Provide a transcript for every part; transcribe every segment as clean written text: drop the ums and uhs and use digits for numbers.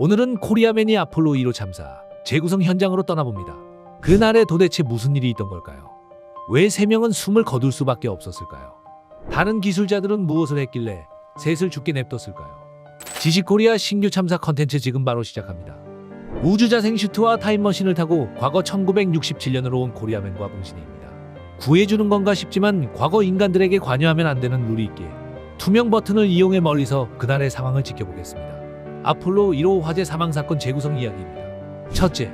오늘은 코리아맨이 아폴로 1호 참사 재구성 현장으로 떠나봅니다. 그날에 도대체 무슨 일이 있던 걸까요? 왜 3명은 숨을 거둘 수밖에 없었을까요? 다른 기술자들은 무엇을 했길래 셋을 죽게 냅뒀을까요? 지식코리아 신규 참사 컨텐츠 지금 바로 시작합니다. 우주자생 슈트와 타임머신을 타고 과거 1967년으로 온 코리아맨과 봉신이입니다. 구해주는 건가 싶지만 과거 인간들에게 관여하면 안 되는 룰이 있기에 투명 버튼을 이용해 멀리서 그날의 상황을 지켜보겠습니다. 아폴로 1호 화재 사망사건 재구성 이야기입니다. 첫째,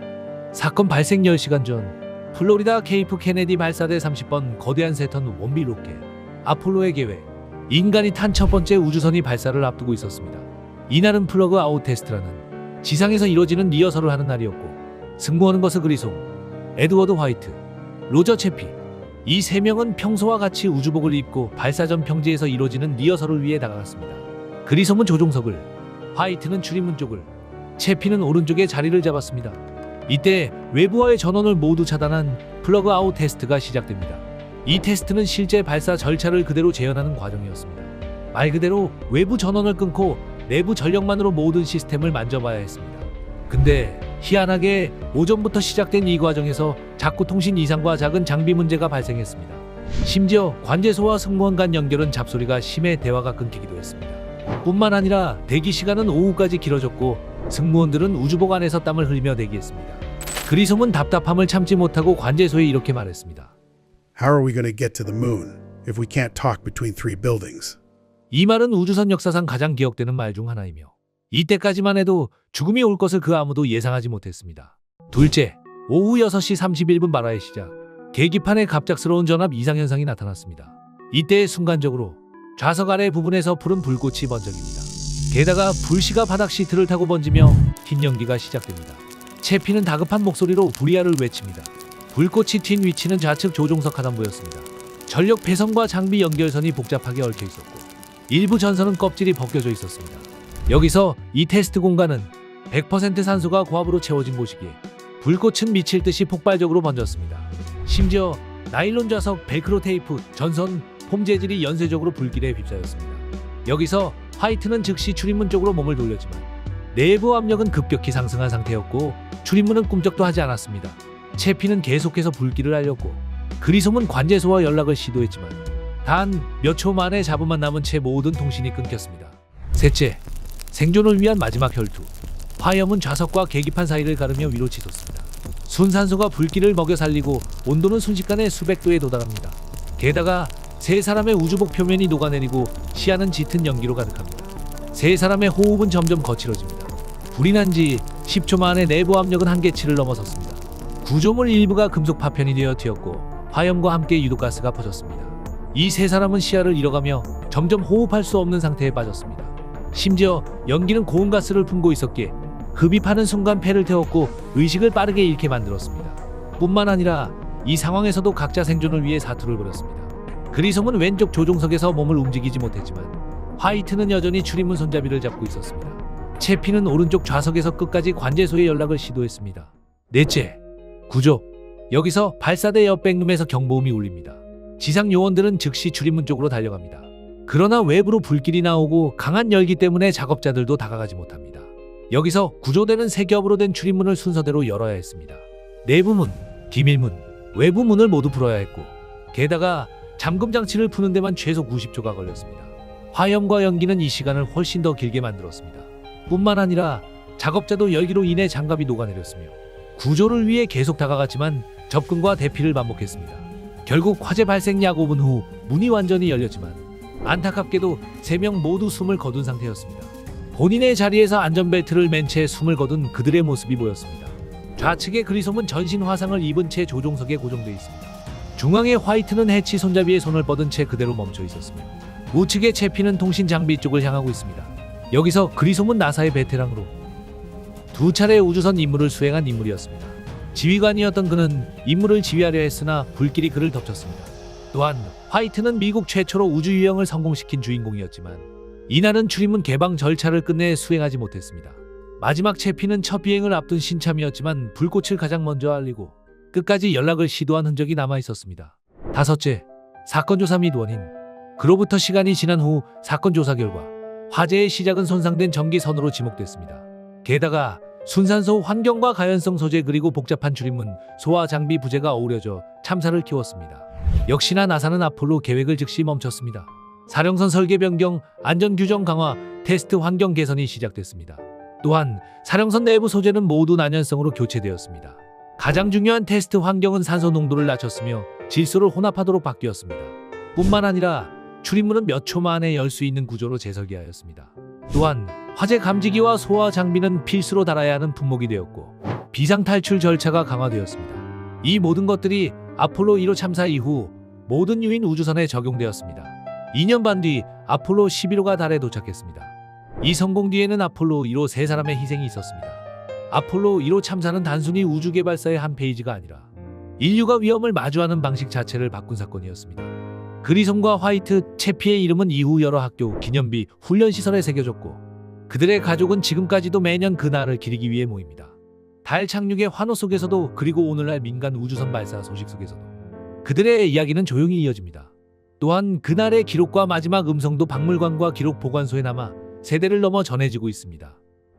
사건 발생 10시간 전 플로리다 케이프 케네디 발사대 30번 거대한 3톤 원비 로켓 아폴로의 계획, 인간이 탄 첫 번째 우주선이 발사를 앞두고 있었습니다. 이날은 플러그 아웃 테스트라는 지상에서 이루어지는 리허설을 하는 날이었고, 승무원은 버스 그리솜, 에드워드 화이트, 로저 채피, 이 3명은 평소와 같이 우주복을 입고 발사 전 평지에서 이루어지는 리허설을 위해 다가갔습니다. 그리솜은 조종석을, 화이트는 출입문 쪽을, 채피는 오른쪽에 자리를 잡았습니다. 이때 외부와의 전원을 모두 차단한 플러그 아웃 테스트가 시작됩니다. 이 테스트는 실제 발사 절차를 그대로 재현하는 과정이었습니다. 말 그대로 외부 전원을 끊고 내부 전력만으로 모든 시스템을 만져봐야 했습니다. 근데 희한하게 오전부터 시작된 이 과정에서 자꾸 통신 이상과 작은 장비 문제가 발생했습니다. 심지어 관제소와 승무원 간 연결은 잡소리가 심해 대화가 끊기기도 했습니다. 뿐만 아니라 대기 시간은 오후까지 길어졌고 승무원들은 우주복 안에서 땀을 흘리며 대기했습니다. 그리솜은 답답함을 참지 못하고 관제소에 이렇게 말했습니다. How are we going to get to the moon if we can't talk between 3 buildings? 이 말은 우주선 역사상 가장 기억되는 말 중 하나이며 이때까지만 해도 죽음이 올 것을 그 아무도 예상하지 못했습니다. 둘째, 오후 6시 31분 발화의 시작, 계기판에 갑작스러운 전압 이상 현상이 나타났습니다. 이때 순간적으로 좌석 아래 부분에서 푸른 불꽃이 번쩍입니다. 게다가 불씨가 바닥 시트를 타고 번지며 흰 연기가 시작됩니다. 채피는 다급한 목소리로 불이야를 외칩니다. 불꽃이 튄 위치는 좌측 조종석 하단부였습니다. 전력 배선과 장비 연결선이 복잡하게 얽혀 있었고 일부 전선은 껍질이 벗겨져 있었습니다. 여기서 이 테스트 공간은 100% 산소가 고압으로 채워진 곳이기에 불꽃은 미칠 듯이 폭발적으로 번졌습니다. 심지어 나일론 좌석, 벨크로 테이프, 전선, 폼 재질이 연쇄적으로 불길에 휩싸였습니다. 여기서 화이트는 즉시 출입문 쪽으로 몸을 돌렸지만 내부 압력은 급격히 상승한 상태였고 출입문은 꿈쩍도 하지 않았습니다. 채피는 계속해서 불길을 알렸고 그리솜은 관제소와 연락을 시도했지만 단 몇 초 만에 잡음만 남은 채 모든 통신이 끊겼습니다. 셋째, 생존을 위한 마지막 혈투. 화염은 좌석과 계기판 사이를 가르며 위로 치솟습니다. 순산소가 불길을 먹여 살리고 온도는 순식간에 수백 도에 도달합니다. 게다가 3사람의 우주복 표면이 녹아내리고 시야는 짙은 연기로 가득합니다. 3사람의 호흡은 점점 거칠어집니다. 불이 난 지 10초 만에 내부 압력은 한계치를 넘어섰습니다. 구조물 일부가 금속 파편이 되어 튀었고 화염과 함께 유독가스가 퍼졌습니다. 이 3사람은 시야를 잃어가며 점점 호흡할 수 없는 상태에 빠졌습니다. 심지어 연기는 고온가스를 품고 있었기에 흡입하는 순간 폐를 태웠고 의식을 빠르게 잃게 만들었습니다. 뿐만 아니라 이 상황에서도 각자 생존을 위해 사투를 벌였습니다. 그리솜은 왼쪽 조종석에서 몸을 움직이지 못했지만 화이트는 여전히 출입문 손잡이를 잡고 있었습니다. 채피는 오른쪽 좌석에서 끝까지 관제소에 연락을 시도했습니다. 넷째, 구조. 여기서 발사대 옆 백룸에서 경보음이 울립니다. 지상 요원들은 즉시 출입문 쪽으로 달려갑니다. 그러나 외부로 불길이 나오고 강한 열기 때문에 작업자들도 다가가지 못합니다. 여기서 구조대는 3겹으로 된 출입문을 순서대로 열어야 했습니다. 내부문, 기밀문, 외부문을 모두 풀어야 했고 게다가 잠금 장치를 푸는 데만 최소 90초가 걸렸습니다. 화염과 연기는 이 시간을 훨씬 더 길게 만들었습니다. 뿐만 아니라 작업자도 열기로 인해 장갑이 녹아내렸으며 구조를 위해 계속 다가갔지만 접근과 대피를 반복했습니다. 결국 화재 발생 약 5분 후 문이 완전히 열렸지만 안타깝게도 3명 모두 숨을 거둔 상태였습니다. 본인의 자리에서 안전벨트를 맨 채 숨을 거둔 그들의 모습이 보였습니다. 좌측의 그리솜은 전신 화상을 입은 채 조종석에 고정되어 있습니다. 중앙의 화이트는 해치 손잡이에 손을 뻗은 채 그대로 멈춰 있었으며 우측의 채피는 통신 장비 쪽을 향하고 있습니다. 여기서 그리솜은 나사의 베테랑으로 2차례 우주선 임무를 수행한 인물이었습니다. 지휘관이었던 그는 임무를 지휘하려 했으나 불길이 그를 덮쳤습니다. 또한 화이트는 미국 최초로 우주 유영을 성공시킨 주인공이었지만 이날은 출입문 개방 절차를 끝내 수행하지 못했습니다. 마지막 채피는 첫 비행을 앞둔 신참이었지만 불꽃을 가장 먼저 알리고 끝까지 연락을 시도한 흔적이 남아 있었습니다. 다섯째, 사건 조사 및 원인. 그로부터 시간이 지난 후 사건 조사 결과 화재의 시작은 손상된 전기선으로 지목됐습니다. 게다가 순산소 환경과 가연성 소재 그리고 복잡한 출입문, 소화 장비 부재가 어우러져 참사를 키웠습니다. 역시나 나사는 아폴로 계획을 즉시 멈췄습니다. 사령선 설계 변경, 안전 규정 강화, 테스트 환경 개선이 시작됐습니다. 또한 사령선 내부 소재는 모두 난연성으로 교체되었습니다. 가장 중요한 테스트 환경은 산소 농도를 낮췄으며 질소를 혼합하도록 바뀌었습니다. 뿐만 아니라 출입문은 몇 초 만에 열 수 있는 구조로 재설계하였습니다. 또한 화재 감지기와 소화 장비는 필수로 달아야 하는 품목이 되었고 비상 탈출 절차가 강화되었습니다. 이 모든 것들이 아폴로 1호 참사 이후 모든 유인 우주선에 적용되었습니다. 2년 반 뒤 아폴로 11호가 달에 도착했습니다. 이 성공 뒤에는 아폴로 1호 3사람의 희생이 있었습니다. 아폴로 1호 참사는 단순히 우주 개발사의 한 페이지가 아니라 인류가 위험을 마주하는 방식 자체를 바꾼 사건이었습니다. 그리솜과 화이트, 채피의 이름은 이후 여러 학교, 기념비, 훈련시설에 새겨졌고 그들의 가족은 지금까지도 매년 그날을 기리기 위해 모입니다. 달 착륙의 환호 속에서도 그리고 오늘날 민간 우주선 발사 소식 속에서도 그들의 이야기는 조용히 이어집니다. 또한 그날의 기록과 마지막 음성도 박물관과 기록 보관소에 남아 세대를 넘어 전해지고 있습니다.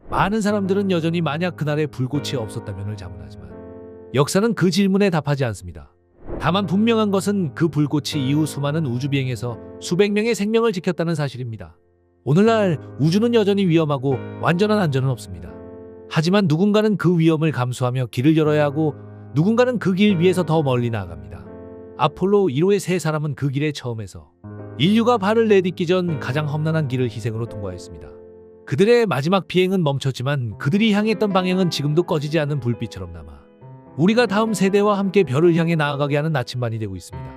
많은 사람들은 여전히 만약 그날의 불꽃이 없었다면을 자문하지만 역사는 그 질문에 답하지 않습니다. 다만 분명한 것은 그 불꽃이 이후 수많은 우주비행에서 수백 명의 생명을 지켰다는 사실입니다. 오늘날 우주는 여전히 위험하고 완전한 안전은 없습니다. 하지만 누군가는 그 위험을 감수하며 길을 열어야 하고 누군가는 그 길 위에서 더 멀리 나아갑니다. 아폴로 1호의 3사람은 그 길에 처음에서 인류가 발을 내딛기 전 가장 험난한 길을 희생으로 통과했습니다. 그들의 마지막 비행은 멈췄지만 그들이 향했던 방향은 지금도 꺼지지 않는 불빛처럼 남아 우리가 다음 세대와 함께 별을 향해 나아가게 하는 나침반이 되고 있습니다.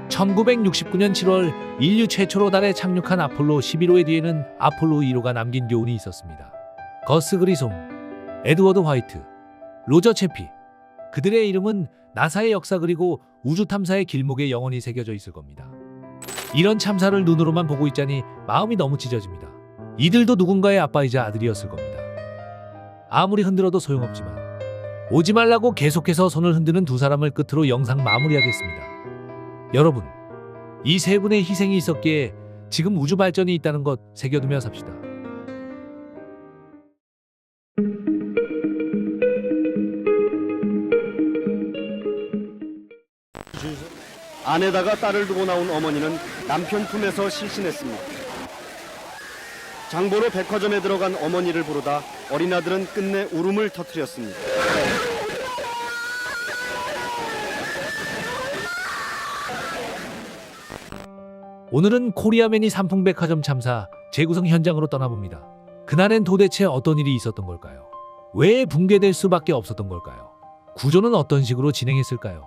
1969년 7월 인류 최초로 달에 착륙한 아폴로 11호의 뒤에는 아폴로 1호가 남긴 교훈이 있었습니다. 거스 그리솜, 에드워드 화이트, 로저 채피. 그들의 이름은 나사의 역사 그리고 우주 탐사의 길목에 영원히 새겨져 있을 겁니다. 이런 참사를 눈으로만 보고 있자니 마음이 너무 찢어집니다. 이들도 누군가의 아빠이자 아들이었을 겁니다. 아무리 흔들어도 소용없지만 오지 말라고 계속해서 손을 흔드는 두 사람을 끝으로 영상 마무리하겠습니다. 여러분, 이 3분의 희생이 있었기에 지금 우주 발전이 있다는 것 새겨두며 삽시다. 아내다가 딸을 두고 나온 어머니는 남편 품에서 실신했습니다. 장보러 백화점에 들어간 어머니를 부르다 어린 아들은 끝내 울음을 터뜨렸습니다. 오늘은 코리아매니 삼풍백화점 참사 재구성 현장으로 떠나봅니다. 그날엔 도대체 어떤 일이 있었던 걸까요? 왜 붕괴될 수밖에 없었던 걸까요? 구조는 어떤 식으로 진행했을까요?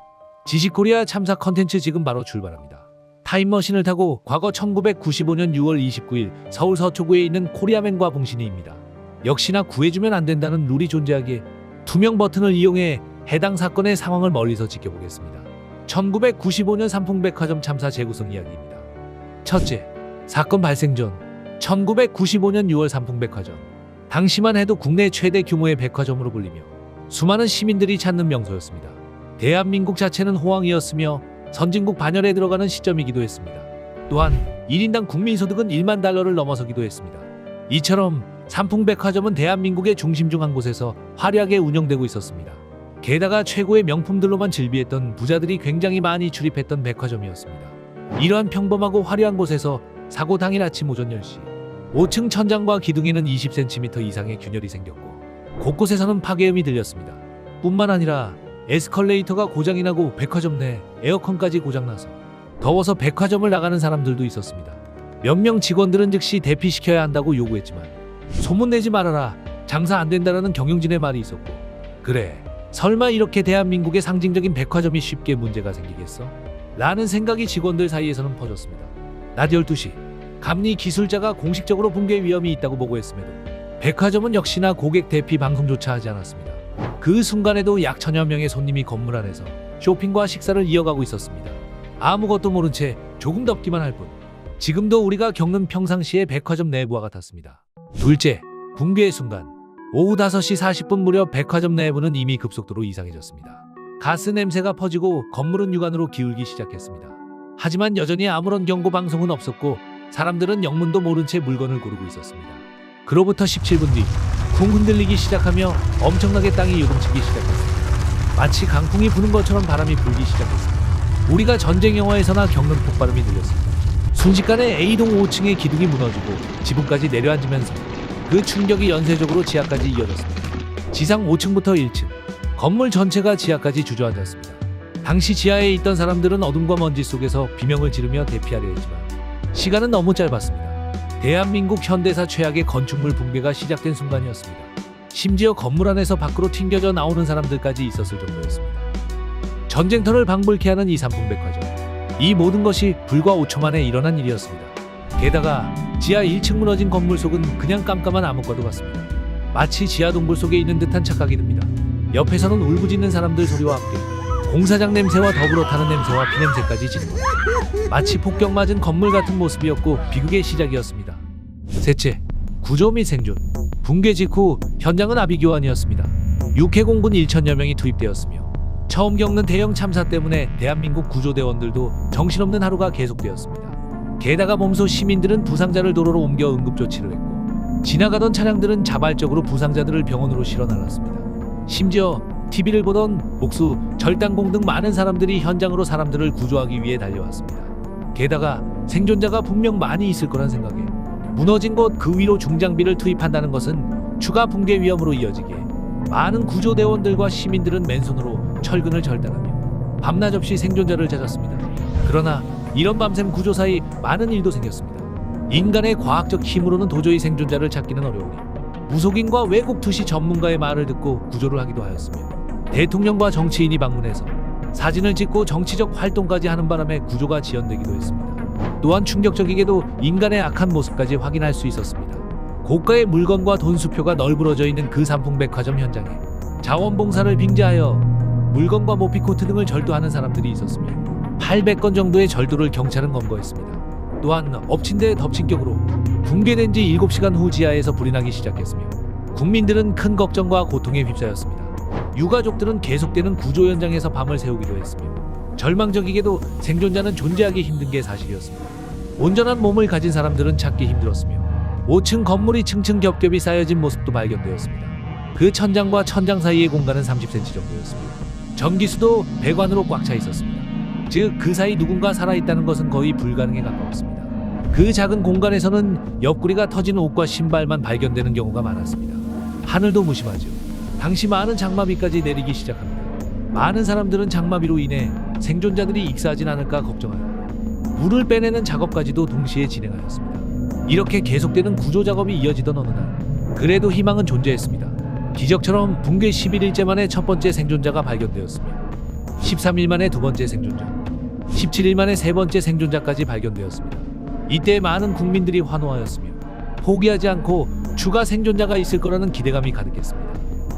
지식코리아 참사 컨텐츠 지금 바로 출발합니다. 타임머신을 타고 과거 1995년 6월 29일 서울 서초구에 있는 코리아맨과 봉신이입니다. 역시나 구해주면 안 된다는 룰이 존재하기에 투명 버튼을 이용해 해당 사건의 상황을 멀리서 지켜보겠습니다. 1995년 삼풍백화점 참사 재구성 이야기입니다. 첫째, 사건 발생 전 1995년 6월 삼풍백화점. 당시만 해도 국내 최대 규모의 백화점으로 불리며 수많은 시민들이 찾는 명소였습니다. 대한민국 자체는 호황이었으며 선진국 반열에 들어가는 시점이기도 했습니다. 또한 1인당 국민소득은 1만 달러를 넘어서기도 했습니다. 이처럼 삼풍백화점은 대한민국의 중심 중 한 곳에서 화려하게 운영되고 있었습니다. 게다가 최고의 명품들로만 즐비했던 부자들이 굉장히 많이 출입했던 백화점이었습니다. 이러한 평범하고 화려한 곳에서 사고 당일 아침 오전 10시 5층 천장과 기둥에는 20cm 이상의 균열이 생겼고 곳곳에서는 파괴음이 들렸습니다. 뿐만 아니라 에스컬레이터가 고장이 나고 백화점 내 에어컨까지 고장나서 더워서 백화점을 나가는 사람들도 있었습니다. 몇 명 직원들은 즉시 대피시켜야 한다고 요구했지만 소문내지 말아라, 장사 안 된다라는 경영진의 말이 있었고, 그래, 설마 이렇게 대한민국의 상징적인 백화점이 쉽게 문제가 생기겠어? 라는 생각이 직원들 사이에서는 퍼졌습니다. 낮 12시 감리 기술자가 공식적으로 붕괴 위험이 있다고 보고했음에도 백화점은 역시나 고객 대피 방송조차 하지 않았습니다. 그 순간에도 약 1000여 명의 손님이 건물 안에서 쇼핑과 식사를 이어가고 있었습니다. 아무것도 모른 채 조금 덥기만 할 뿐. 지금도 우리가 겪는 평상시의 백화점 내부와 같았습니다. 둘째, 붕괴의 순간 오후 5시 40분 무렵 백화점 내부는 이미 급속도로 이상해졌습니다. 가스 냄새가 퍼지고 건물은 유관으로 기울기 시작했습니다. 하지만 여전히 아무런 경고 방송은 없었고 사람들은 영문도 모른 채 물건을 고르고 있었습니다. 그로부터 17분 뒤 쿵 흔들리기 시작하며 엄청나게 땅이 요동치기 시작했습니다. 마치 강풍이 부는 것처럼 바람이 불기 시작했습니다. 우리가 전쟁 영화에서나 겪는 폭발음이 들렸습니다. 순식간에 A동 5층의 기둥이 무너지고 지붕까지 내려앉으면서 그 충격이 연쇄적으로 지하까지 이어졌습니다. 지상 5층부터 1층, 건물 전체가 지하까지 주저앉았습니다. 당시 지하에 있던 사람들은 어둠과 먼지 속에서 비명을 지르며 대피하려 했지만 시간은 너무 짧았습니다. 대한민국 현대사 최악의 건축물 붕괴가 시작된 순간이었습니다. 심지어 건물 안에서 밖으로 튕겨져 나오는 사람들까지 있었을 정도였습니다. 전쟁터를 방불케 하는 이 삼풍백화점. 이 모든 것이 불과 5초 만에 일어난 일이었습니다. 게다가 지하 1층 무너진 건물 속은 그냥 깜깜한 암흑과도 같습니다. 마치 지하 동굴 속에 있는 듯한 착각이 듭니다. 옆에서는 울부짖는 사람들 소리와 함께 공사장 냄새와 더불어 타는 냄새와 피냄새까지 지르고 마치 폭격 맞은 건물 같은 모습이었고 비극의 시작이었습니다. 셋째, 구조 및 생존. 붕괴 직후 현장은 아비규환이었습니다. 육해공군 1천여 명이 투입되었으며 처음 겪는 대형 참사 때문에 대한민국 구조대원들도 정신없는 하루가 계속되었습니다. 게다가 몸소 시민들은 부상자를 도로로 옮겨 응급조치를 했고 지나가던 차량들은 자발적으로 부상자들을 병원으로 실어 날랐습니다. 심지어 TV를 보던 목수, 절단공 등 많은 사람들이 현장으로 사람들을 구조하기 위해 달려왔습니다. 게다가 생존자가 분명 많이 있을 거란 생각에 무너진 곳 그 위로 중장비를 투입한다는 것은 추가 붕괴 위험으로 이어지기에 많은 구조대원들과 시민들은 맨손으로 철근을 절단하며 밤낮 없이 생존자를 찾았습니다. 그러나 이런 밤샘 구조 사이 많은 일도 생겼습니다. 인간의 과학적 힘으로는 도저히 생존자를 찾기는 어려우니 무속인과 외국 투시 전문가의 말을 듣고 구조를 하기도 하였으며 대통령과 정치인이 방문해서 사진을 찍고 정치적 활동까지 하는 바람에 구조가 지연되기도 했습니다. 또한 충격적이게도 인간의 악한 모습까지 확인할 수 있었습니다. 고가의 물건과 돈 수표가 널브러져 있는 그 삼풍백화점 현장에 자원봉사를 빙자하여 물건과 모피코트 등을 절도하는 사람들이 있었으며 800건 정도의 절도를 경찰은 검거했습니다. 또한 엎친 데 덮친 격으로 붕괴된 지 7시간 후 지하에서 불이 나기 시작했으며 국민들은 큰 걱정과 고통에 휩싸였습니다. 유가족들은 계속되는 구조 현장에서 밤을 새우기도 했으며 절망적이게도 생존자는 존재하기 힘든 게 사실이었습니다. 온전한 몸을 가진 사람들은 찾기 힘들었으며 5층 건물이 층층 겹겹이 쌓여진 모습도 발견되었습니다. 그 천장과 천장 사이의 공간은 30cm 정도였으며 전기수도 배관으로 꽉 차 있었습니다. 즉 그 사이 누군가 살아있다는 것은 거의 불가능에 가까웠습니다. 그 작은 공간에서는 옆구리가 터진 옷과 신발만 발견되는 경우가 많았습니다. 하늘도 무심하죠. 당시 많은 장마비까지 내리기 시작합니다. 많은 사람들은 장마비로 인해 생존자들이 익사하진 않을까 걱정하였고 물을 빼내는 작업까지도 동시에 진행하였습니다. 이렇게 계속되는 구조 작업이 이어지던 어느 날 그래도 희망은 존재했습니다. 기적처럼 붕괴 11일째 만에 첫 번째 생존자가 발견되었으며 13일 만에 두 번째 생존자, 17일 만에 세 번째 생존자까지 발견되었습니다. 이때 많은 국민들이 환호하였으며 포기하지 않고 추가 생존자가 있을 거라는 기대감이 가득했습니다.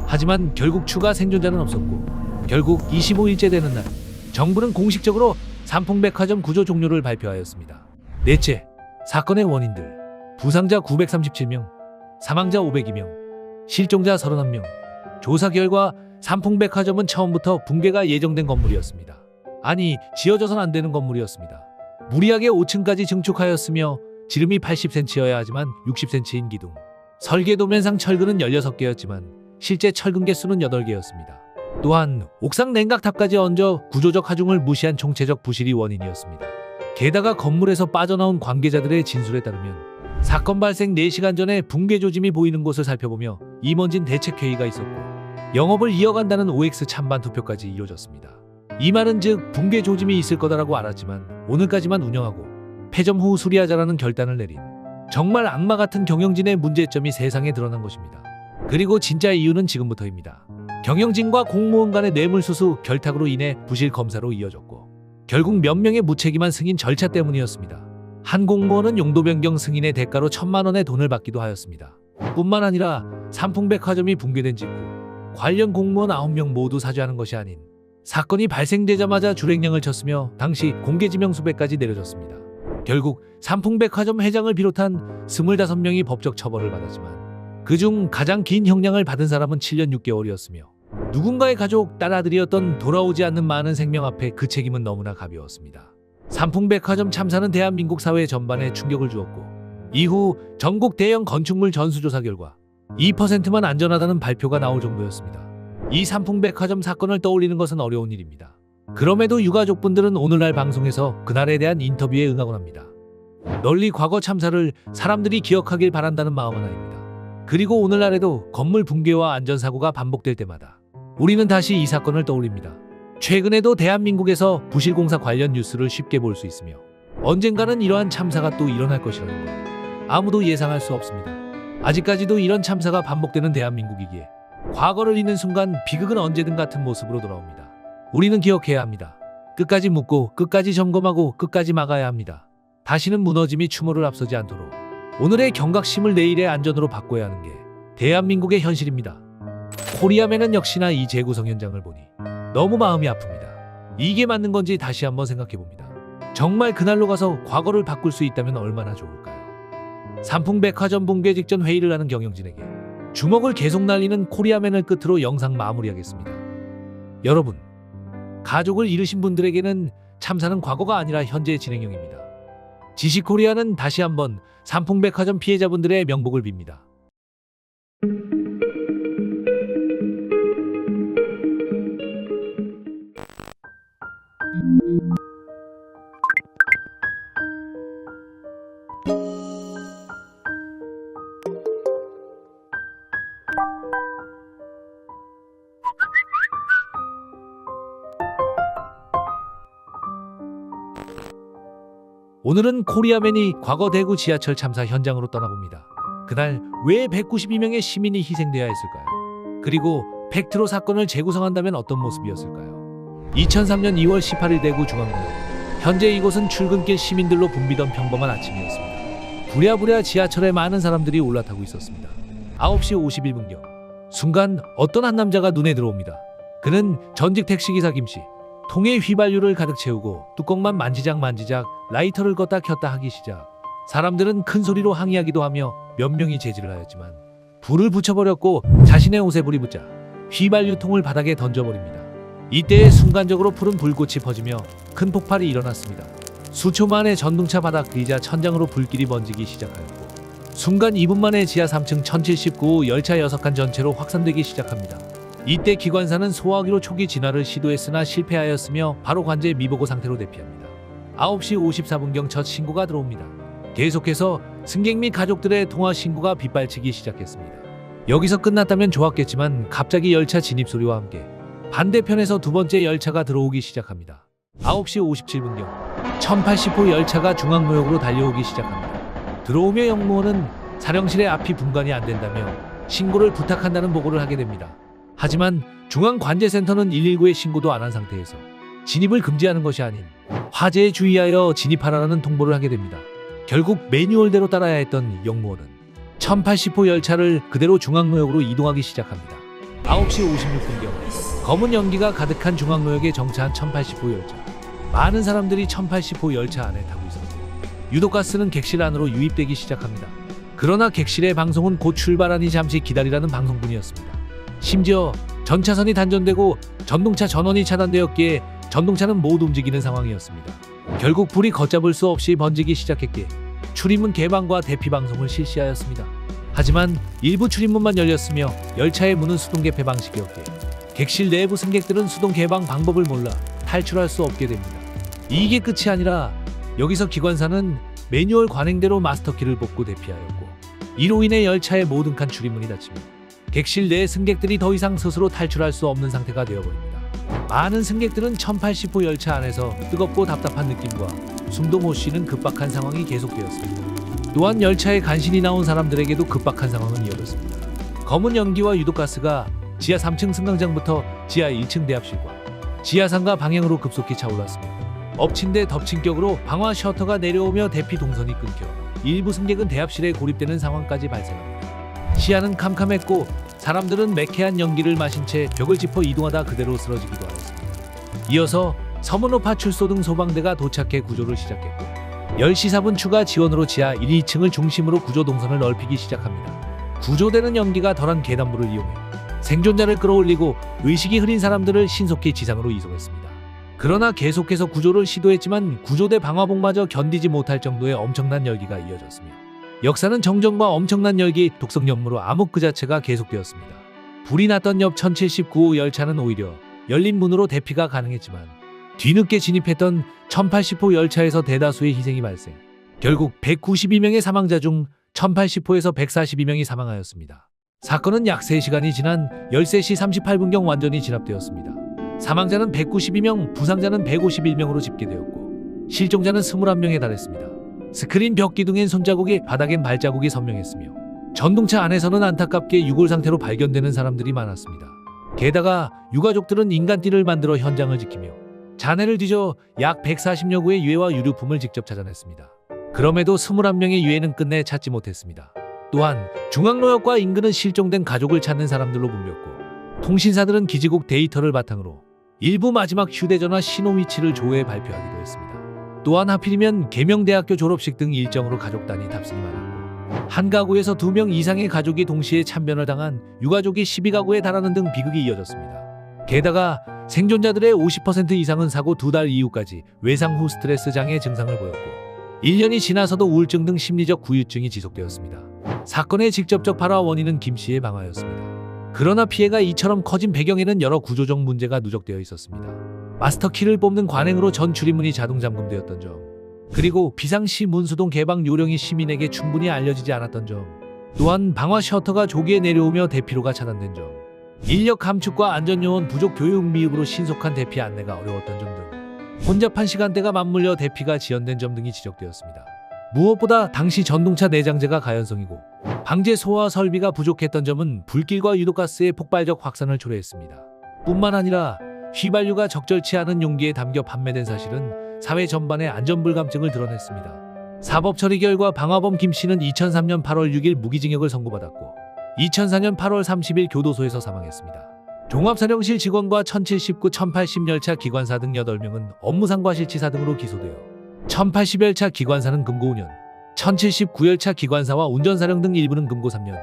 하지만 결국 추가 생존자는 없었고 결국 25일째 되는 날 정부는 공식적으로 삼풍백화점 구조 종료를 발표하였습니다. 넷째, 사건의 원인들. 부상자 937명, 사망자 502명, 실종자 31명. 조사 결과 삼풍백화점은 처음부터 붕괴가 예정된 건물이었습니다. 아니, 지어져선 안 되는 건물이었습니다. 무리하게 5층까지 증축하였으며 지름이 80cm여야 하지만 60cm인 기둥. 설계도면상 철근은 16개였지만 실제 철근 개수는 8개였습니다. 또한 옥상 냉각탑까지 얹어 구조적 하중을 무시한 총체적 부실이 원인이었습니다. 게다가 건물에서 빠져나온 관계자들의 진술에 따르면 사건 발생 4시간 전에 붕괴 조짐이 보이는 곳을 살펴보며 임원진 대책회의가 있었고 영업을 이어간다는 OX 찬반 투표까지 이루어졌습니다. 이 말은 즉 붕괴 조짐이 있을 거다라고 알았지만 오늘까지만 운영하고 폐점 후 수리하자라는 결단을 내린 정말 악마 같은 경영진의 문제점이 세상에 드러난 것입니다. 그리고 진짜 이유는 지금부터입니다. 경영진과 공무원 간의 뇌물수수 결탁으로 인해 부실 검사로 이어졌고 결국 몇 명의 무책임한 승인 절차 때문이었습니다. 한 공무원은 용도 변경 승인의 대가로 1,000만 원의 돈을 받기도 하였습니다. 뿐만 아니라 삼풍백화점이 붕괴된 직후 관련 공무원 9명 모두 사죄하는 것이 아닌 사건이 발생되자마자 줄행령을 쳤으며 당시 공개지명 수배까지 내려졌습니다. 결국 삼풍백화점 회장을 비롯한 25명이 법적 처벌을 받았지만 그중 가장 긴 형량을 받은 사람은 7년 6개월이었으며 누군가의 가족, 딸아들이었던 돌아오지 않는 많은 생명 앞에 그 책임은 너무나 가벼웠습니다. 삼풍백화점 참사는 대한민국 사회 전반에 충격을 주었고 이후 전국 대형 건축물 전수조사 결과 2%만 안전하다는 발표가 나올 정도였습니다. 이 삼풍백화점 사건을 떠올리는 것은 어려운 일입니다. 그럼에도 유가족분들은 오늘날 방송에서 그날에 대한 인터뷰에 응하곤 합니다. 널리 과거 참사를 사람들이 기억하길 바란다는 마음 하나입니다. 그리고 오늘날에도 건물 붕괴와 안전사고가 반복될 때마다 우리는 다시 이 사건을 떠올립니다. 최근에도 대한민국에서 부실공사 관련 뉴스를 쉽게 볼 수 있으며 언젠가는 이러한 참사가 또 일어날 것이라는 것 아무도 예상할 수 없습니다. 아직까지도 이런 참사가 반복되는 대한민국이기에 과거를 잊는 순간 비극은 언제든 같은 모습으로 돌아옵니다. 우리는 기억해야 합니다. 끝까지 묻고 끝까지 점검하고 끝까지 막아야 합니다. 다시는 무너짐이 추모를 앞서지 않도록 오늘의 경각심을 내일의 안전으로 바꿔야 하는 게 대한민국의 현실입니다. 코리아맨은 역시나 이 재구성 현장을 보니 너무 마음이 아픕니다. 이게 맞는 건지 다시 한번 생각해봅니다. 정말 그날로 가서 과거를 바꿀 수 있다면 얼마나 좋을까요? 삼풍백화점 붕괴 직전 회의를 하는 경영진에게 주먹을 계속 날리는 코리아맨을 끝으로 영상 마무리하겠습니다. 여러분, 가족을 잃으신 분들에게는 참사는 과거가 아니라 현재 진행형입니다. 지식코리아는 다시 한번 삼풍백화점 피해자분들의 명복을 빕니다. 오늘은 코리아맨이 과거 대구 지하철 참사 현장으로 떠나봅니다. 그날 왜 192명의 시민이 희생돼야 했을까요? 그리고 팩트로 사건을 재구성한다면 어떤 모습이었을까요? 2003년 2월 18일 대구 중앙역. 현재 이곳은 출근길 시민들로 붐비던 평범한 아침이었습니다. 부랴부랴 지하철에 많은 사람들이 올라타고 있었습니다. 9시 51분경. 순간 어떤 한 남자가 눈에 들어옵니다. 그는 전직 택시기사 김씨. 통에 휘발유를 가득 채우고 뚜껑만 만지작 라이터를 껐다 켰다 하기 시작. 사람들은 큰 소리로 항의하기도 하며 몇 명이 제지를 하였지만 불을 붙여버렸고 자신의 옷에 불이 붙자 휘발유통을 바닥에 던져버립니다. 이때에 순간적으로 푸른 불꽃이 퍼지며 큰 폭발이 일어났습니다. 수초 만에 전동차 바닥 의자 천장으로 불길이 번지기 시작하였고 순간 2분 만에 지하 3층 1079호 열차 6칸 전체로 확산되기 시작합니다. 이때 기관사는 소화기로 초기 진화를 시도했으나 실패하였으며 바로 관제 미보고 상태로 대피합니다. 9시 54분경 첫 신고가 들어옵니다. 계속해서 승객 및 가족들의 통화 신고가 빗발치기 시작했습니다. 여기서 끝났다면 좋았겠지만 갑자기 열차 진입 소리와 함께 반대편에서 두 번째 열차가 들어오기 시작합니다. 9시 57분경 1080호 열차가 중앙로역으로 달려오기 시작합니다. 들어오며 역무원은 사령실의 앞이 분간이 안 된다며 신고를 부탁한다는 보고를 하게 됩니다. 하지만 중앙관제센터는 119에 신고도 안 한 상태에서 진입을 금지하는 것이 아닌 화재에 주의하여 진입하라는 통보를 하게 됩니다. 결국 매뉴얼대로 따라야 했던 역무원은 1080호 열차를 그대로 중앙로역으로 이동하기 시작합니다. 9시 56분경 검은 연기가 가득한 중앙로역에 정차한 1080호 열차. 많은 사람들이 1080호 열차 안에 타고 있었고 유독가스는 객실 안으로 유입되기 시작합니다. 그러나 객실의 방송은 곧 출발하니 잠시 기다리라는 방송뿐이었습니다. 심지어 전차선이 단전되고 전동차 전원이 차단되었기에 전동차는 못 움직이는 상황이었습니다. 결국 불이 걷잡을 수 없이 번지기 시작했기에 출입문 개방과 대피 방송을 실시하였습니다. 하지만 일부 출입문만 열렸으며 열차의 문은 수동 개폐 방식이었기에 객실 내부 승객들은 수동 개방 방법을 몰라 탈출할 수 없게 됩니다. 이게 끝이 아니라 여기서 기관사는 매뉴얼 관행대로 마스터키를 뽑고 대피하였고 이로 인해 열차의 모든 칸 출입문이 닫히며 객실 내 승객들이 더 이상 스스로 탈출할 수 없는 상태가 되어버립니다. 많은 승객들은 1080호 열차 안에서 뜨겁고 답답한 느낌과 숨도 못 쉬는 급박한 상황이 계속되었습니다. 또한 열차에 간신히 나온 사람들에게도 급박한 상황은 이어졌습니다. 검은 연기와 유독가스가 지하 3층 승강장부터 지하 1층 대합실과 지하상가 방향으로 급속히 차올랐으며 엎친 데 덮친 격으로 방화 셔터가 내려오며 대피 동선이 끊겨 일부 승객은 대합실에 고립되는 상황까지 발생합니다. 시야는 캄캄했고 사람들은 매캐한 연기를 마신 채 벽을 짚어 이동하다 그대로 쓰러지기도 하였습니다. 이어서 서문호 파출소 등 소방대가 도착해 구조를 시작했고 10시 4분 추가 지원으로 지하 1, 2층을 중심으로 구조 동선을 넓히기 시작합니다. 구조되는 연기가 덜한 계단부를 이용해 생존자를 끌어올리고 의식이 흐린 사람들을 신속히 지상으로 이송했습니다. 그러나 계속해서 구조를 시도했지만 구조대 방화복마저 견디지 못할 정도의 엄청난 열기가 이어졌으며 역사는 정전과 엄청난 열기, 독성 연무로 암흑 그 자체가 계속되었습니다. 불이 났던 옆 1079호 열차는 오히려 열린 문으로 대피가 가능했지만 뒤늦게 진입했던 1080호 열차에서 대다수의 희생이 발생. 결국 192명의 사망자 중 1080호에서 142명이 사망하였습니다. 사건은 약 3시간이 지난 13시 38분경 완전히 진압되었습니다. 사망자는 192명, 부상자는 151명으로 집계되었고 실종자는 21명에 달했습니다. 스크린 벽 기둥엔 손자국이, 바닥엔 발자국이 선명했으며 전동차 안에서는 안타깝게 유골 상태로 발견되는 사람들이 많았습니다. 게다가 유가족들은 인간띠를 만들어 현장을 지키며 잔해를 뒤져 약 140여 구의 유해와 유류품을 직접 찾아냈습니다. 그럼에도 21명의 유해는 끝내 찾지 못했습니다. 또한 중앙로역과 인근은 실종된 가족을 찾는 사람들로 붐볐고 통신사들은 기지국 데이터를 바탕으로 일부 마지막 휴대전화 신호 위치를 조회해 발표하기도 했습니다. 또한 하필이면 계명대학교 졸업식 등 일정으로 가족 단위 탑승이 많았고 한 가구에서 2명 이상의 가족이 동시에 참변을 당한 유가족이 12가구에 달하는 등 비극이 이어졌습니다. 게다가 생존자들의 50% 이상은 사고 2달 이후까지 외상 후 스트레스 장애 증상을 보였고 1년이 지나서도 우울증 등 심리적 후유증이 지속되었습니다. 사건의 직접적 발화 원인은 김 씨의 방화였습니다. 그러나 피해가 이처럼 커진 배경에는 여러 구조적 문제가 누적되어 있었습니다. 마스터키를 뽑는 관행으로 전 출입문이 자동 잠금되었던 점, 그리고 비상시 문수동 개방 요령이 시민에게 충분히 알려지지 않았던 점, 또한 방화 셔터가 조기에 내려오며 대피로가 차단된 점, 인력 감축과 안전요원 부족 교육 미흡으로 신속한 대피 안내가 어려웠던 점 등 혼잡한 시간대가 맞물려 대피가 지연된 점 등이 지적되었습니다. 무엇보다 당시 전동차 내장재가 가연성이고 방제 소화 설비가 부족했던 점은 불길과 유독가스의 폭발적 확산을 초래했습니다. 뿐만 아니라 휘발유가 적절치 않은 용기에 담겨 판매된 사실은 사회 전반의 안전불감증을 드러냈습니다. 사법처리 결과 방화범 김 씨는 2003년 8월 6일 무기징역을 선고받았고 2004년 8월 30일 교도소에서 사망했습니다. 종합사령실 직원과 1079, 1080 열차 기관사 등 8명은 업무상 과실치사 등으로 기소되어 1080 열차 기관사는 금고 5년, 1079 열차 기관사와 운전사령 등 일부는 금고 3년,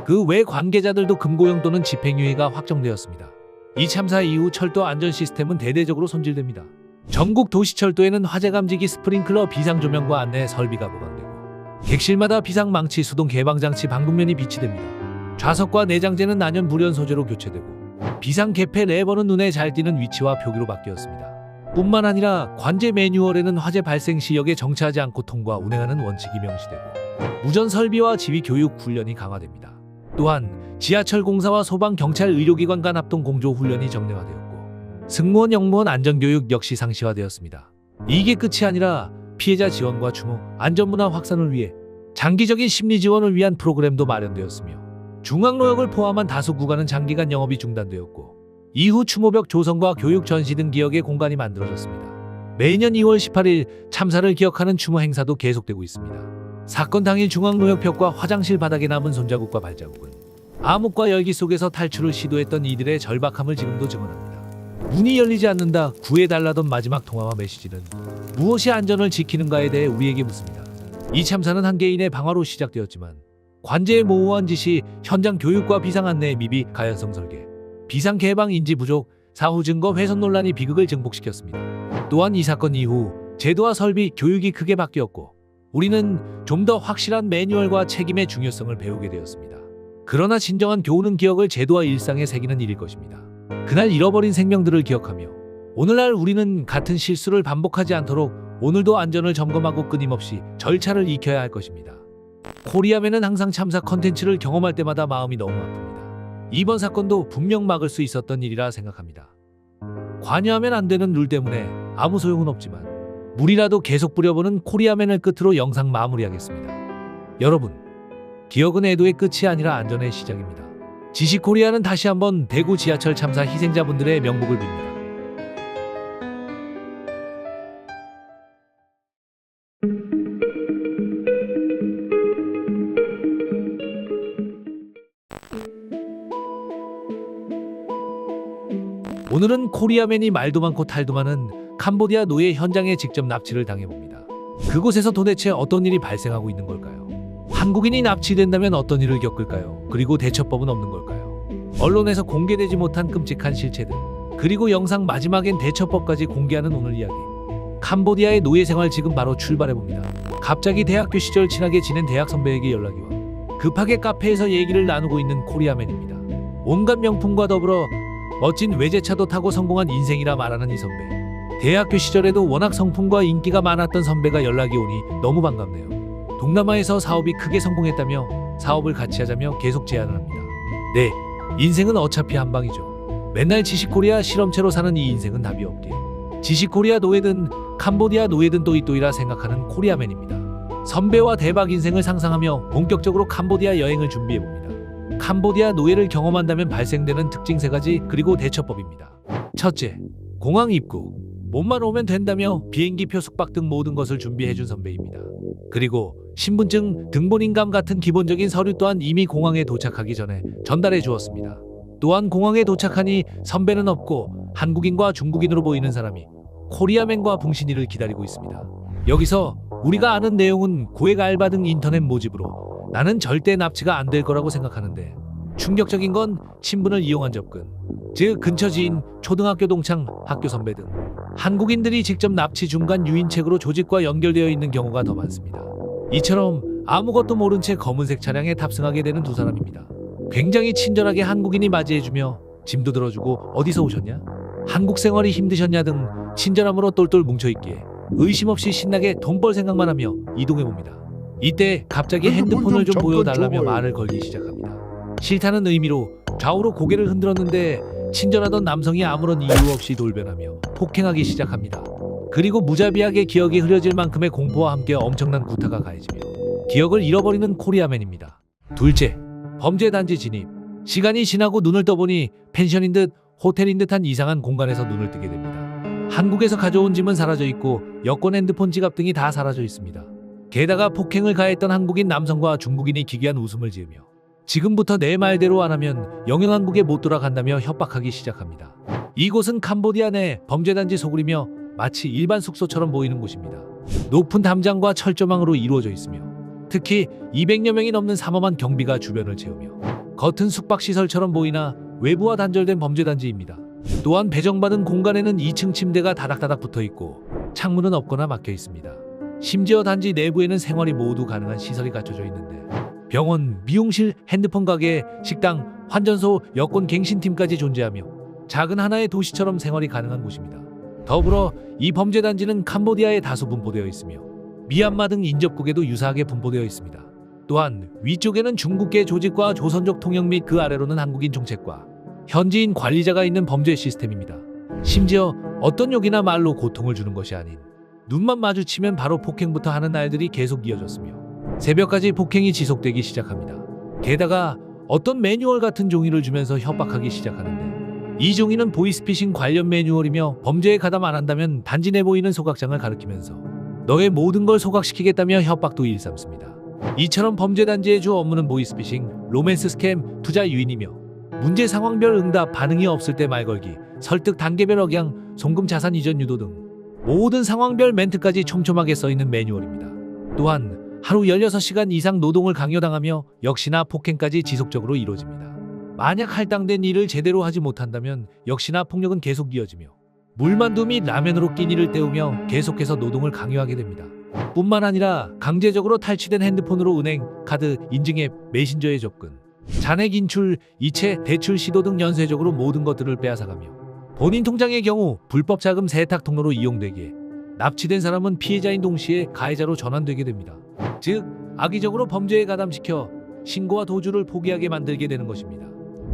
그 외 관계자들도 금고형 또는 집행유예가 확정되었습니다. 이 참사 이후 철도 안전 시스템은 대대적으로 손질됩니다. 전국 도시철도에는 화재 감지기, 스프링클러, 비상조명과 안내 설비가 보강되고 객실마다 비상망치, 수동 개방장치, 방독면이 비치됩니다. 좌석과 내장재는 난연 불연 소재로 교체되고 비상 개폐 레버는 눈에 잘 띄는 위치와 표기로 바뀌었습니다. 뿐만 아니라 관제 매뉴얼에는 화재 발생 시 역에 정차하지 않고 통과 운행하는 원칙이 명시되고 무전 설비와 지휘 교육 훈련이 강화됩니다. 또한 지하철 공사와 소방, 경찰, 의료기관 간 합동 공조 훈련이 정례화되었고 승무원, 영무원 안전교육 역시 상시화되었습니다. 이게 끝이 아니라 피해자 지원과 추모, 안전문화 확산을 위해 장기적인 심리 지원을 위한 프로그램도 마련되었으며 중앙로역을 포함한 다수 구간은 장기간 영업이 중단되었고 이후 추모벽 조성과 교육 전시 등 기억의 공간이 만들어졌습니다. 매년 2월 18일 참사를 기억하는 추모 행사도 계속되고 있습니다. 사건 당일 중앙로역벽과 화장실 바닥에 남은 손자국과 발자국은 암흑과 열기 속에서 탈출을 시도했던 이들의 절박함을 지금도 증언합니다. 문이 열리지 않는다, 구해달라던 마지막 통화와 메시지는 무엇이 안전을 지키는가에 대해 우리에게 묻습니다. 이 참사는 한 개인의 방화로 시작되었지만 관제의 모호한 지시, 현장 교육과 비상 안내의 미비, 가연성 설계, 비상 개방 인지 부족, 사후 증거 훼손 논란이 비극을 증폭시켰습니다. 또한 이 사건 이후 제도와 설비, 교육이 크게 바뀌었고 우리는 좀 더 확실한 매뉴얼과 책임의 중요성을 배우게 되었습니다. 그러나 진정한 교훈은 기억을 제도와 일상에 새기는 일일 것입니다. 그날 잃어버린 생명들을 기억하며 오늘날 우리는 같은 실수를 반복하지 않도록 오늘도 안전을 점검하고 끊임없이 절차를 익혀야 할 것입니다. 코리아맨은 항상 참사 컨텐츠를 경험할 때마다 마음이 너무 아픕니다. 이번 사건도 분명 막을 수 있었던 일이라 생각합니다. 관여하면 안 되는 룰 때문에 아무 소용은 없지만 물이라도 계속 뿌려보는 코리아맨을 끝으로 영상 마무리하겠습니다. 여러분, 기억은 애도의 끝이 아니라 안전의 시작입니다. 지식코리아는 다시 한번 대구 지하철 참사 희생자분들의 명복을 빕니다. 오늘은 코리아맨이 말도 많고 탈도 많은 캄보디아 노예 현장에 직접 납치를 당해봅니다. 그곳에서 도대체 어떤 일이 발생하고 있는 걸까요? 한국인이 납치된다면 어떤 일을 겪을까요? 그리고 대처법은 없는 걸까요? 언론에서 공개되지 못한 끔찍한 실체들, 그리고 영상 마지막엔 대처법까지 공개하는 오늘 이야기. 캄보디아의 노예 생활 지금 바로 출발해봅니다. 갑자기 대학교 시절 친하게 지낸 대학 선배에게 연락이 와 급하게 카페에서 얘기를 나누고 있는 코리아맨입니다. 온갖 명품과 더불어 멋진 외제차도 타고 성공한 인생이라 말하는 이 선배. 대학교 시절에도 워낙 성품과 인기가 많았던 선배가 연락이 오니 너무 반갑네요. 동남아에서 사업이 크게 성공했다며 사업을 같이 하자며 계속 제안을 합니다. 네, 인생은 어차피 한 방이죠. 맨날 지식코리아 실험체로 사는 이 인생은 답이 없기에 지식코리아 노예든 캄보디아 노예든 또이또이라 생각하는 코리아맨입니다. 선배와 대박 인생을 상상하며 본격적으로 캄보디아 여행을 준비해봅니다. 캄보디아 노예를 경험한다면 발생되는 특징 3가지 그리고 대처법입니다. 첫째, 공항 입국. 몸만 오면 된다며 비행기표 숙박 등 모든 것을 준비해준 선배입니다. 그리고 신분증, 등본인감 같은 기본적인 서류 또한 이미 공항에 도착하기 전에 전달해 주었습니다. 또한 공항에 도착하니 선배는 없고 한국인과 중국인으로 보이는 사람이 코리아맨과 붕신이를 기다리고 있습니다. 여기서 우리가 아는 내용은 고액 알바 등 인터넷 모집으로 나는 절대 납치가 안 될 거라고 생각하는데 충격적인 건 친분을 이용한 접근, 즉 근처 지인, 초등학교 동창, 학교 선배 등 한국인들이 직접 납치 중간 유인책으로 조직과 연결되어 있는 경우가 더 많습니다. 이처럼 아무것도 모른 채 검은색 차량에 탑승하게 되는 두 사람입니다. 굉장히 친절하게 한국인이 맞이해주며 짐도 들어주고 어디서 오셨냐? 한국 생활이 힘드셨냐 등 친절함으로 똘똘 뭉쳐있기에 의심 없이 신나게 돈 벌 생각만 하며 이동해봅니다. 이때 갑자기 핸드폰을 좀 보여달라며 말을 걸기 시작합니다. 싫다는 의미로 좌우로 고개를 흔들었는데 친절하던 남성이 아무런 이유 없이 돌변하며 폭행하기 시작합니다. 그리고 무자비하게 기억이 흐려질 만큼의 공포와 함께 엄청난 구타가 가해지며 기억을 잃어버리는 코리아맨입니다. 둘째, 범죄 단지 진입. 시간이 지나고 눈을 떠보니 펜션인 듯 호텔인 듯한 이상한 공간에서 눈을 뜨게 됩니다. 한국에서 가져온 짐은 사라져 있고 여권, 핸드폰, 지갑 등이 다 사라져 있습니다. 게다가 폭행을 가했던 한국인 남성과 중국인이 기괴한 웃음을 지으며 지금부터 내 말대로 안 하면 영영한국에 못 돌아간다며 협박하기 시작합니다. 이곳은 캄보디아 내 범죄단지 소굴이며 마치 일반 숙소처럼 보이는 곳입니다. 높은 담장과 철조망으로 이루어져 있으며 특히 200여 명이 넘는 삼엄한 경비가 주변을 채우며 겉은 숙박시설처럼 보이나 외부와 단절된 범죄단지입니다. 또한 배정받은 공간에는 2층 침대가 다닥다닥 붙어있고 창문은 없거나 막혀 있습니다. 심지어 단지 내부에는 생활이 모두 가능한 시설이 갖춰져 있는데 병원, 미용실, 핸드폰 가게, 식당, 환전소, 여권 갱신팀까지 존재하며 작은 하나의 도시처럼 생활이 가능한 곳입니다. 더불어 이 범죄단지는 캄보디아에 다수 분포되어 있으며 미얀마 등 인접국에도 유사하게 분포되어 있습니다. 또한 위쪽에는 중국계 조직과 조선족 통역 및 그 아래로는 한국인 정책과 현지인 관리자가 있는 범죄 시스템입니다. 심지어 어떤 욕이나 말로 고통을 주는 것이 아닌 눈만 마주치면 바로 폭행부터 하는 날들이 계속 이어졌으며 새벽까지 폭행이 지속되기 시작합니다. 게다가 어떤 매뉴얼 같은 종이를 주면서 협박하기 시작하는데 이 종이는 보이스피싱 관련 매뉴얼이며 범죄에 가담 안 한다면 단지 내 보이는 소각장을 가리키면서 너의 모든 걸 소각시키겠다며 협박도 일삼습니다. 이처럼 범죄단지의 주 업무는 보이스피싱, 로맨스 스캠, 투자 유인이며 문제 상황별 응답, 반응이 없을 때 말 걸기, 설득, 단계별 억양, 송금 자산 이전 유도 등 모든 상황별 멘트까지 촘촘하게 써있는 매뉴얼입니다. 또한 하루 16시간 이상 노동을 강요당하며 역시나 폭행까지 지속적으로 이루어집니다. 만약 할당된 일을 제대로 하지 못한다면 역시나 폭력은 계속 이어지며 물만두 및 라면으로 끼니를 때우며 계속해서 노동을 강요하게 됩니다. 뿐만 아니라 강제적으로 탈취된 핸드폰으로 은행, 카드, 인증앱, 메신저에 접근, 잔액 인출, 이체, 대출 시도 등 연쇄적으로 모든 것들을 빼앗아가며 본인 통장의 경우 불법 자금 세탁 통로로 이용되기에 납치된 사람은 피해자인 동시에 가해자로 전환되게 됩니다. 즉 악의적으로 범죄에 가담시켜 신고와 도주를 포기하게 만들게 되는 것입니다.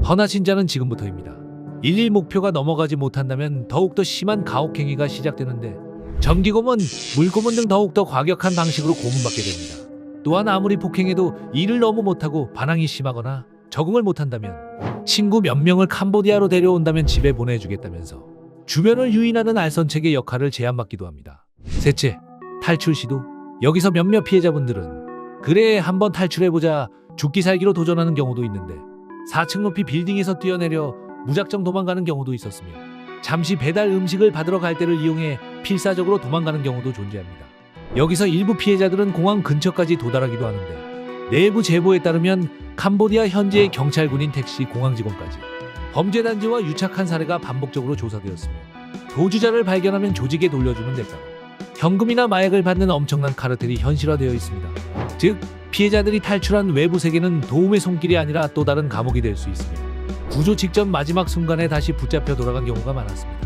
허나 진짜는 지금부터입니다. 1.1 목표가 넘어가지 못한다면 더욱더 심한 가혹행위가 시작되는데 전기고문, 물고문 등 더욱더 과격한 방식으로 고문받게 됩니다. 또한 아무리 폭행해도 일을 너무 못하고 반항이 심하거나 적응을 못한다면 친구 몇 명을 캄보디아로 데려온다면 집에 보내주겠다면서 주변을 유인하는 알선책의 역할을 제안받기도 합니다. 셋째, 탈출 시도. 여기서 몇몇 피해자분들은 그래 한번 탈출해보자 죽기 살기로 도전하는 경우도 있는데 4층 높이 빌딩에서 뛰어내려 무작정 도망가는 경우도 있었으며 잠시 배달 음식을 받으러 갈 때를 이용해 필사적으로 도망가는 경우도 존재합니다. 여기서 일부 피해자들은 공항 근처까지 도달하기도 하는데 내부 제보에 따르면 캄보디아 현지의 경찰군인 택시 공항 직원까지 범죄단지와 유착한 사례가 반복적으로 조사되었으며 도주자를 발견하면 조직에 돌려주는 대가로 현금이나 마약을 받는 엄청난 카르텔이 현실화되어 있습니다. 즉, 피해자들이 탈출한 외부 세계는 도움의 손길이 아니라 또 다른 감옥이 될 수 있습니다. 구조 직전 마지막 순간에 다시 붙잡혀 돌아간 경우가 많았습니다.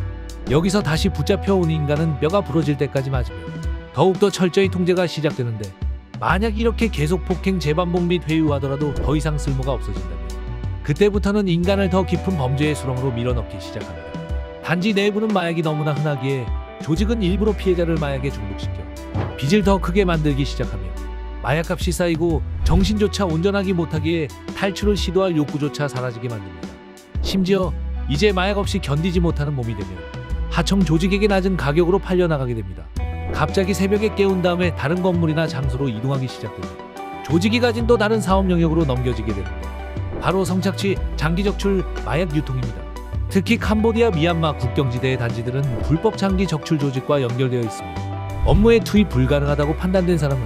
여기서 다시 붙잡혀온 인간은 뼈가 부러질 때까지 맞으며 더욱더 철저히 통제가 시작되는데, 만약 이렇게 계속 폭행 재반복 및 회유하더라도 더 이상 쓸모가 없어진다면 그때부터는 인간을 더 깊은 범죄의 수렁으로 밀어넣기 시작합니다. 단지 내부는 마약이 너무나 흔하기에 조직은 일부러 피해자를 마약에 중독시켜 빚을 더 크게 만들기 시작하며 마약값이 쌓이고 정신조차 온전하기 못하기에 탈출을 시도할 욕구조차 사라지게 만듭니다. 심지어 이제 마약 없이 견디지 못하는 몸이 되면 하청 조직에게 낮은 가격으로 팔려나가게 됩니다. 갑자기 새벽에 깨운 다음에 다른 건물이나 장소로 이동하기 시작됩니다. 조직이 가진 또 다른 사업 영역으로 넘겨지게 되는데, 바로 성착취, 장기 적출, 마약 유통입니다. 특히 캄보디아, 미얀마 국경지대의 단지들은 불법 장기 적출 조직과 연결되어 있습니다. 업무에 투입 불가능하다고 판단된 사람은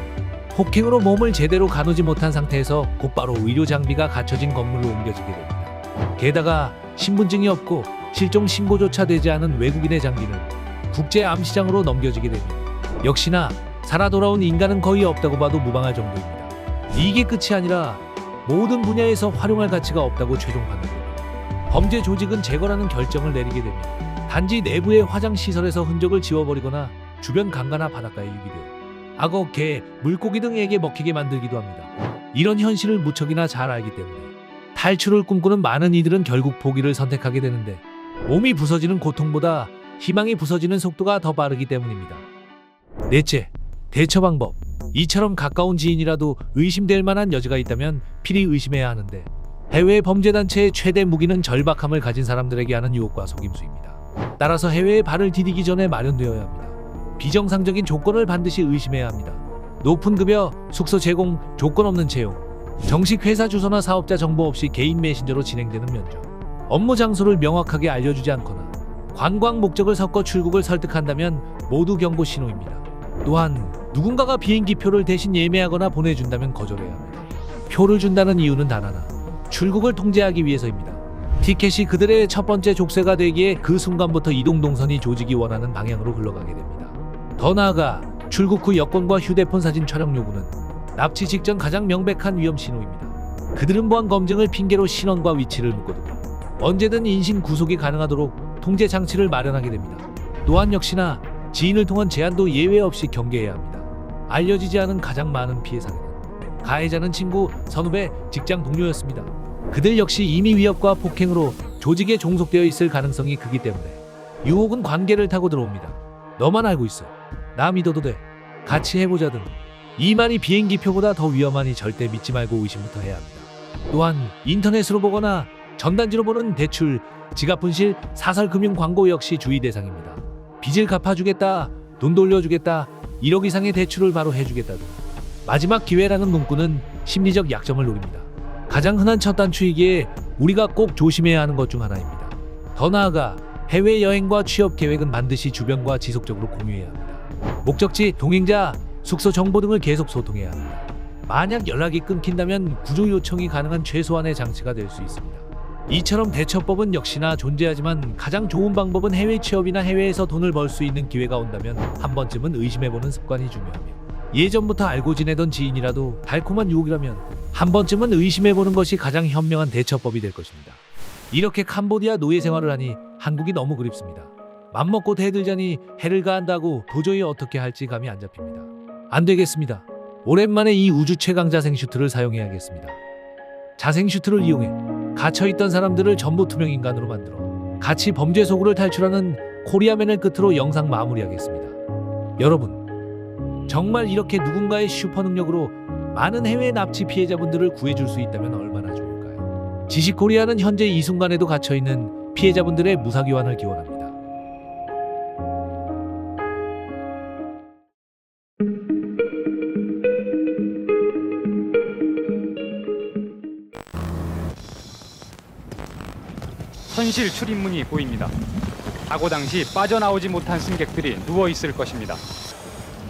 폭행으로 몸을 제대로 가누지 못한 상태에서 곧바로 의료 장비가 갖춰진 건물로 옮겨지게 됩니다. 게다가 신분증이 없고 실종 신고조차 되지 않은 외국인의 장비는 국제 암시장으로 넘겨지게 됩니다. 역시나 살아 돌아온 인간은 거의 없다고 봐도 무방할 정도입니다. 이게 끝이 아니라 모든 분야에서 활용할 가치가 없다고 최종 판단됩니다. 범죄 조직은 제거라는 결정을 내리게 됩니다. 단지 내부의 화장시설에서 흔적을 지워버리거나 주변 강가나 바닷가에 유기되어 악어, 개, 물고기 등에게 먹히게 만들기도 합니다. 이런 현실을 무척이나 잘 알기 때문에 탈출을 꿈꾸는 많은 이들은 결국 포기를 선택하게 되는데, 몸이 부서지는 고통보다 희망이 부서지는 속도가 더 빠르기 때문입니다. 넷째, 대처 방법. 이처럼 가까운 지인이라도 의심될 만한 여지가 있다면 필히 의심해야 하는데, 해외 범죄단체의 최대 무기는 절박함을 가진 사람들에게 하는 유혹과 속임수입니다. 따라서 해외에 발을 디디기 전에 마련되어야 합니다. 비정상적인 조건을 반드시 의심해야 합니다. 높은 급여, 숙소 제공, 조건 없는 채용, 정식 회사 주소나 사업자 정보 없이 개인 메신저로 진행되는 면접, 업무 장소를 명확하게 알려주지 않거나 관광 목적을 섞어 출국을 설득한다면 모두 경고 신호입니다. 또한 누군가가 비행기 표를 대신 예매하거나 보내준다면 거절해야 합니다. 표를 준다는 이유는 단 하나, 출국을 통제하기 위해서입니다. 티켓이 그들의 첫 번째 족쇄가 되기에 그 순간부터 이동 동선이 조직이 원하는 방향으로 흘러가게 됩니다. 더 나아가 출국 후 여권과 휴대폰 사진 촬영 요구는 납치 직전 가장 명백한 위험 신호입니다. 그들은 보안 검증을 핑계로 신원과 위치를 묻거든요. 언제든 인신 구속이 가능하도록 통제 장치를 마련하게 됩니다. 또한 역시나 지인을 통한 제한도 예외 없이 경계해야 합니다. 알려지지 않은 가장 많은 피해 사례는 가해자는 친구, 선후배, 직장 동료였습니다. 그들 역시 이미 위협과 폭행으로 조직에 종속되어 있을 가능성이 크기 때문에 유혹은 관계를 타고 들어옵니다. 너만 알고 있어. 나 믿어도 돼. 같이 해보자 등. 이 말이 비행기표보다 더 위험하니 절대 믿지 말고 의심부터 해야 합니다. 또한 인터넷으로 보거나 전단지로 보는 대출, 지갑 분실, 사설 금융 광고 역시 주의 대상입니다. 빚을 갚아주겠다, 돈 돌려주겠다, 1억 이상의 대출을 바로 해주겠다 등. 마지막 기회라는 문구는 심리적 약점을 노립니다. 가장 흔한 첫 단추이기에 우리가 꼭 조심해야 하는 것 중 하나입니다. 더 나아가 해외여행과 취업 계획은 반드시 주변과 지속적으로 공유해야 합니다. 목적지, 동행자, 숙소 정보 등을 계속 소통해야 합니다. 만약 연락이 끊긴다면 구조 요청이 가능한 최소한의 장치가 될 수 있습니다. 이처럼 대처법은 역시나 존재하지만 가장 좋은 방법은 해외 취업이나 해외에서 돈을 벌 수 있는 기회가 온다면 한 번쯤은 의심해보는 습관이 중요하며, 예전부터 알고 지내던 지인이라도 달콤한 유혹이라면 한 번쯤은 의심해보는 것이 가장 현명한 대처법이 될 것입니다. 이렇게 캄보디아 노예 생활을 하니 한국이 너무 그립습니다. 맘먹고 대들자니 해를 가한다고 도저히 어떻게 할지 감이 안 잡힙니다. 안 되겠습니다. 오랜만에 이 우주 최강 자생 슈트를 사용해야겠습니다. 자생 슈트를 이용해 갇혀있던 사람들을 전부 투명인간으로 만들어 같이 범죄 소굴을 탈출하는 코리아맨을 끝으로 영상 마무리하겠습니다. 여러분, 정말 이렇게 누군가의 슈퍼 능력으로 많은 해외 납치 피해자분들을 구해줄 수 있다면 얼마나 좋을까요? 지식코리아는 현재 이 순간에도 갇혀있는 피해자분들의 무사귀환을 기원합니다. 현실 출입문이 보입니다. 사고 당시 빠져나오지 못한 승객들이 누워 있을 것입니다.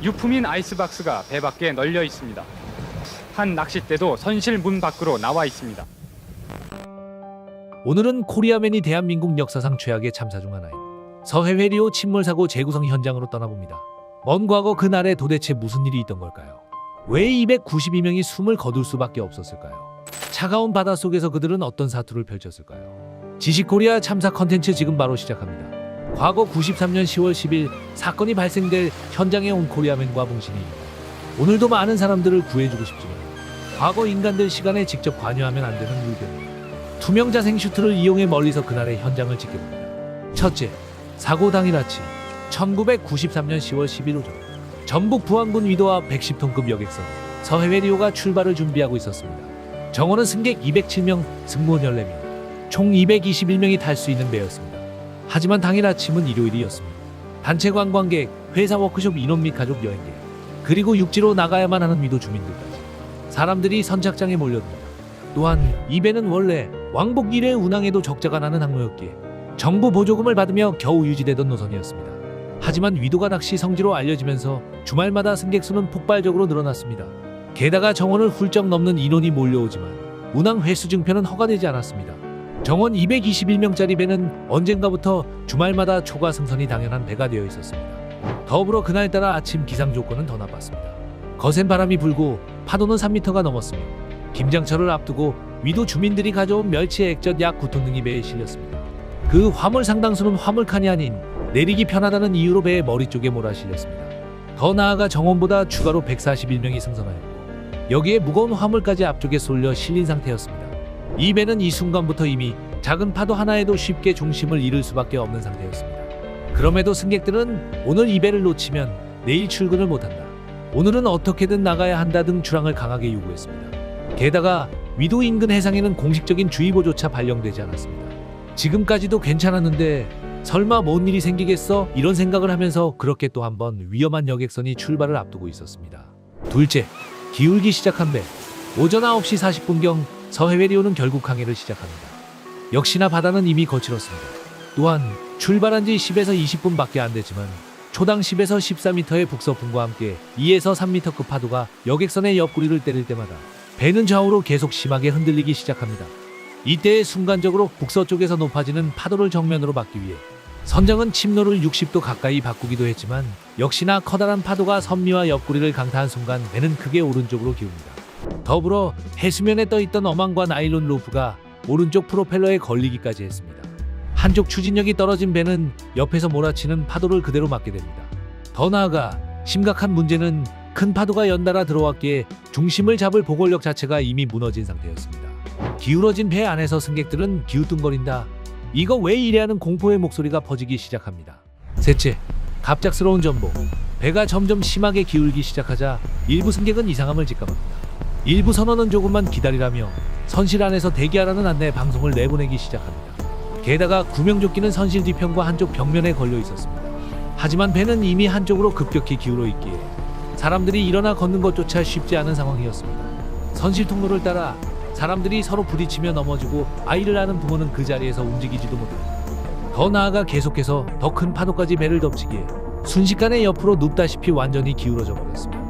유품인 아이스박스가 배 밖에 널려 있습니다. 한 낚싯대도 선실 문 밖으로 나와 있습니다. 오늘은 코리아맨이 대한민국 역사상 최악의 참사 중 하나인 서해회리호 침몰사고 재구성 현장으로 떠나봅니다. 먼 과거 그날에 도대체 무슨 일이 있던 걸까요? 왜 292명이 숨을 거둘 수밖에 없었을까요? 차가운 바닷속에서 그들은 어떤 사투를 펼쳤을까요? 지식코리아 참사 컨텐츠 지금 바로 시작합니다. 과거 93년 10월 10일 사건이 발생될 현장에 온 코리아맨과 봉신이입니다. 오늘도 많은 사람들을 구해주고 싶지만 과거 인간들 시간에 직접 관여하면 안 되는 물병. 투명 자생 슈트를 이용해 멀리서 그날의 현장을 지켜봅니다. 첫째, 사고 당일 아침 1993년 10월 10일 오전 전북 부안군 위도와 110톤급 여객선 서해웨리오가 출발을 준비하고 있었습니다. 정원은 승객 207명, 승무원 14명, 총 221명이 탈 수 있는 배였습니다. 하지만 당일 아침은 일요일이었습니다. 단체 관광객, 회사 워크숍 인원 및 가족 여행객, 그리고 육지로 나가야만 하는 위도 주민들까지 사람들이 선착장에 몰려듭니다. 또한 이 배는 원래 왕복 1회 운항에도 적자가 나는 항로였기에 정부 보조금을 받으며 겨우 유지되던 노선이었습니다. 하지만 위도가 낚시 성지로 알려지면서 주말마다 승객 수는 폭발적으로 늘어났습니다. 게다가 정원을 훌쩍 넘는 인원이 몰려오지만 운항 횟수 증표는 허가되지 않았습니다. 정원 221명짜리 배는 언젠가부터 주말마다 초과 승선이 당연한 배가 되어 있었습니다. 더불어 그날따라 아침 기상 조건은 더 나빴습니다. 거센 바람이 불고 파도는 3m가 넘었으며 김장철을 앞두고 위도 주민들이 가져온 멸치 액젓 약 9톤 등이 배에 실렸습니다. 그 화물 상당수는 화물칸이 아닌 내리기 편하다는 이유로 배의 머리 쪽에 몰아실렸습니다. 더 나아가 정원보다 추가로 141명이 승선하였고 여기에 무거운 화물까지 앞쪽에 쏠려 실린 상태였습니다. 이 배는 이 순간부터 이미 작은 파도 하나에도 쉽게 중심을 잃을 수밖에 없는 상태였습니다. 그럼에도 승객들은 오늘 이 배를 놓치면 내일 출근을 못한다, 오늘은 어떻게든 나가야 한다 등 주랑을 강하게 요구했습니다. 게다가 위도 인근 해상에는 공식적인 주의보조차 발령되지 않았습니다. 지금까지도 괜찮았는데 설마 뭔 일이 생기겠어? 이런 생각을 하면서 그렇게 또 한 번 위험한 여객선이 출발을 앞두고 있었습니다. 둘째, 기울기 시작한 배. 오전 9시 40분경 서해웨리오는 결국 항해를 시작합니다. 역시나 바다는 이미 거칠었습니다. 또한 출발한 지 10에서 20분밖에 안 됐지만 초당 10에서 14m의 북서풍과 함께 2에서 3m급 파도가 여객선의 옆구리를 때릴 때마다 배는 좌우로 계속 심하게 흔들리기 시작합니다. 이때 순간적으로 북서쪽에서 높아지는 파도를 정면으로 막기 위해 선장은 침로를 60도 가까이 바꾸기도 했지만 역시나 커다란 파도가 선미와 옆구리를 강타한 순간 배는 크게 오른쪽으로 기웁니다. 더불어 해수면에 떠있던 어망과 나일론 로프가 오른쪽 프로펠러에 걸리기까지 했습니다. 한쪽 추진력이 떨어진 배는 옆에서 몰아치는 파도를 그대로 맞게 됩니다. 더 나아가 심각한 문제는 큰 파도가 연달아 들어왔기에 중심을 잡을 보골력 자체가 이미 무너진 상태였습니다. 기울어진 배 안에서 승객들은 기우뚱거린다, 이거 왜 이래 하는 공포의 목소리가 퍼지기 시작합니다. 셋째, 갑작스러운 전복. 배가 점점 심하게 기울기 시작하자 일부 승객은 이상함을 직감합니다. 일부 선원은 조금만 기다리라며 선실 안에서 대기하라는 안내 방송을 내보내기 시작합니다. 게다가 구명조끼는 선실 뒤편과 한쪽 벽면에 걸려 있었습니다. 하지만 배는 이미 한쪽으로 급격히 기울어 있기에 사람들이 일어나 걷는 것조차 쉽지 않은 상황이었습니다. 선실 통로를 따라 사람들이 서로 부딪히며 넘어지고 아이를 낳는 부모는 그 자리에서 움직이지도 못합니다. 더 나아가 계속해서 더 큰 파도까지 배를 덮치기에 순식간에 옆으로 눕다시피 완전히 기울어져 버렸습니다.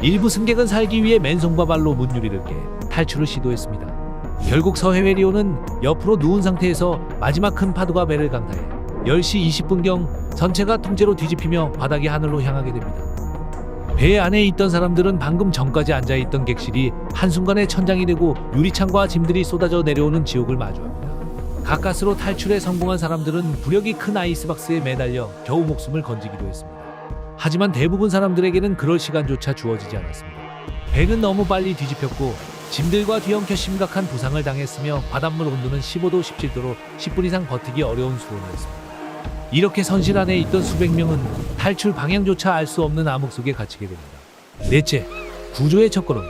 일부 승객은 살기 위해 맨손과 발로 문 유리를 깨 탈출을 시도했습니다. 결국 서해웨리오는 옆으로 누운 상태에서 마지막 큰 파도가 배를 강타해 10시 20분경 전체가 통째로 뒤집히며 바닥이 하늘로 향하게 됩니다. 배 안에 있던 사람들은 방금 전까지 앉아있던 객실이 한순간에 천장이 되고 유리창과 짐들이 쏟아져 내려오는 지옥을 마주합니다. 가까스로 탈출에 성공한 사람들은 부력이 큰 아이스박스에 매달려 겨우 목숨을 건지기도 했습니다. 하지만 대부분 사람들에게는 그럴 시간조차 주어지지 않았습니다. 배는 너무 빨리 뒤집혔고 짐들과 뒤엉켜 심각한 부상을 당했으며 바닷물 온도는 15도 17도로 10분 이상 버티기 어려운 수온이었습니다. 이렇게 선실 안에 있던 수백 명은 탈출 방향조차 알 수 없는 암흑 속에 갇히게 됩니다. 넷째, 구조의 첫걸음.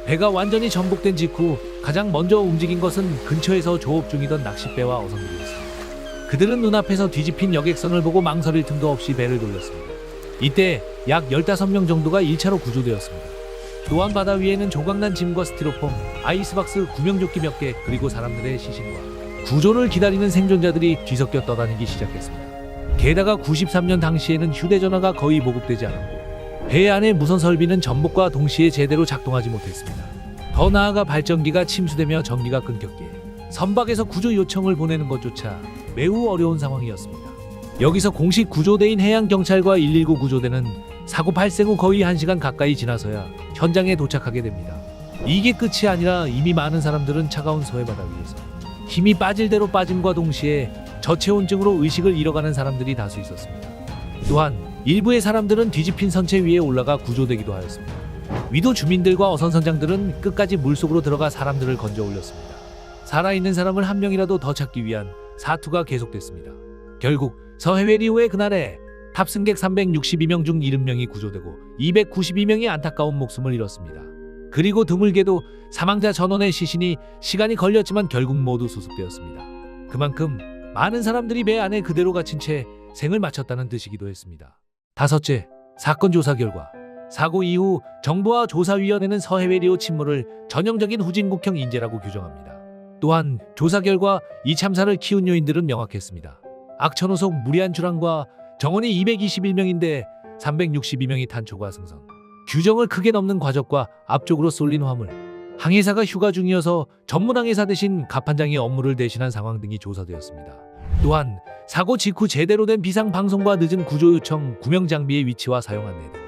배가 완전히 전복된 직후 가장 먼저 움직인 것은 근처에서 조업 중이던 낚싯배와 어선들이었습니다. 그들은 눈앞에서 뒤집힌 여객선을 보고 망설일 틈도 없이 배를 돌렸습니다. 이때 약 15명 정도가 1차로 구조되었습니다. 또한 바다 위에는 조각난 짐과 스티로폼, 아이스박스, 구명조끼 몇 개, 그리고 사람들의 시신과 구조를 기다리는 생존자들이 뒤섞여 떠다니기 시작했습니다. 게다가 93년 당시에는 휴대전화가 거의 보급되지 않았고 배 안의 무선 설비는 전복과 동시에 제대로 작동하지 못했습니다. 더 나아가 발전기가 침수되며 전기가 끊겼기에 선박에서 구조 요청을 보내는 것조차 매우 어려운 상황이었습니다. 여기서 공식 구조대인 해양경찰과 119 구조대는 사고 발생 후 거의 1시간 가까이 지나서야 현장에 도착하게 됩니다. 이게 끝이 아니라 이미 많은 사람들은 차가운 서해 바다 위에서 힘이 빠질 대로 빠짐과 동시에 저체온증으로 의식을 잃어가는 사람들이 다수 있었습니다. 또한 일부의 사람들은 뒤집힌 선체 위에 올라가 구조되기도 하였습니다. 위도 주민들과 어선선장들은 끝까지 물속으로 들어가 사람들을 건져 올렸습니다. 살아있는 사람을 한 명이라도 더 찾기 위한 사투가 계속됐습니다. 결국 서해회리호의 그날에 탑승객 362명 중 70명이 구조되고 292명이 안타까운 목숨을 잃었습니다. 그리고 드물게도 사망자 전원의 시신이 시간이 걸렸지만 결국 모두 수습되었습니다. 그만큼 많은 사람들이 배 안에 그대로 갇힌 채 생을 마쳤다는 뜻이기도 했습니다. 다섯째, 사건 조사 결과. 사고 이후 정부와 조사위원회는 서해회리호 침몰을 전형적인 후진국형 인재라고 규정합니다. 또한 조사 결과 이 참사를 키운 요인들은 명확했습니다. 악천후속 무리한 출항과 정원이 221명인데 362명이 탄초과 승선, 규정을 크게 넘는 과적과 앞쪽으로 쏠린 화물, 항해사가 휴가 중이어서 전문 항해사 대신 갑판장이 업무를 대신한 상황 등이 조사되었습니다. 또한 사고 직후 제대로 된 비상 방송과 늦은 구조 요청, 구명 장비의 위치와 사용 안내 등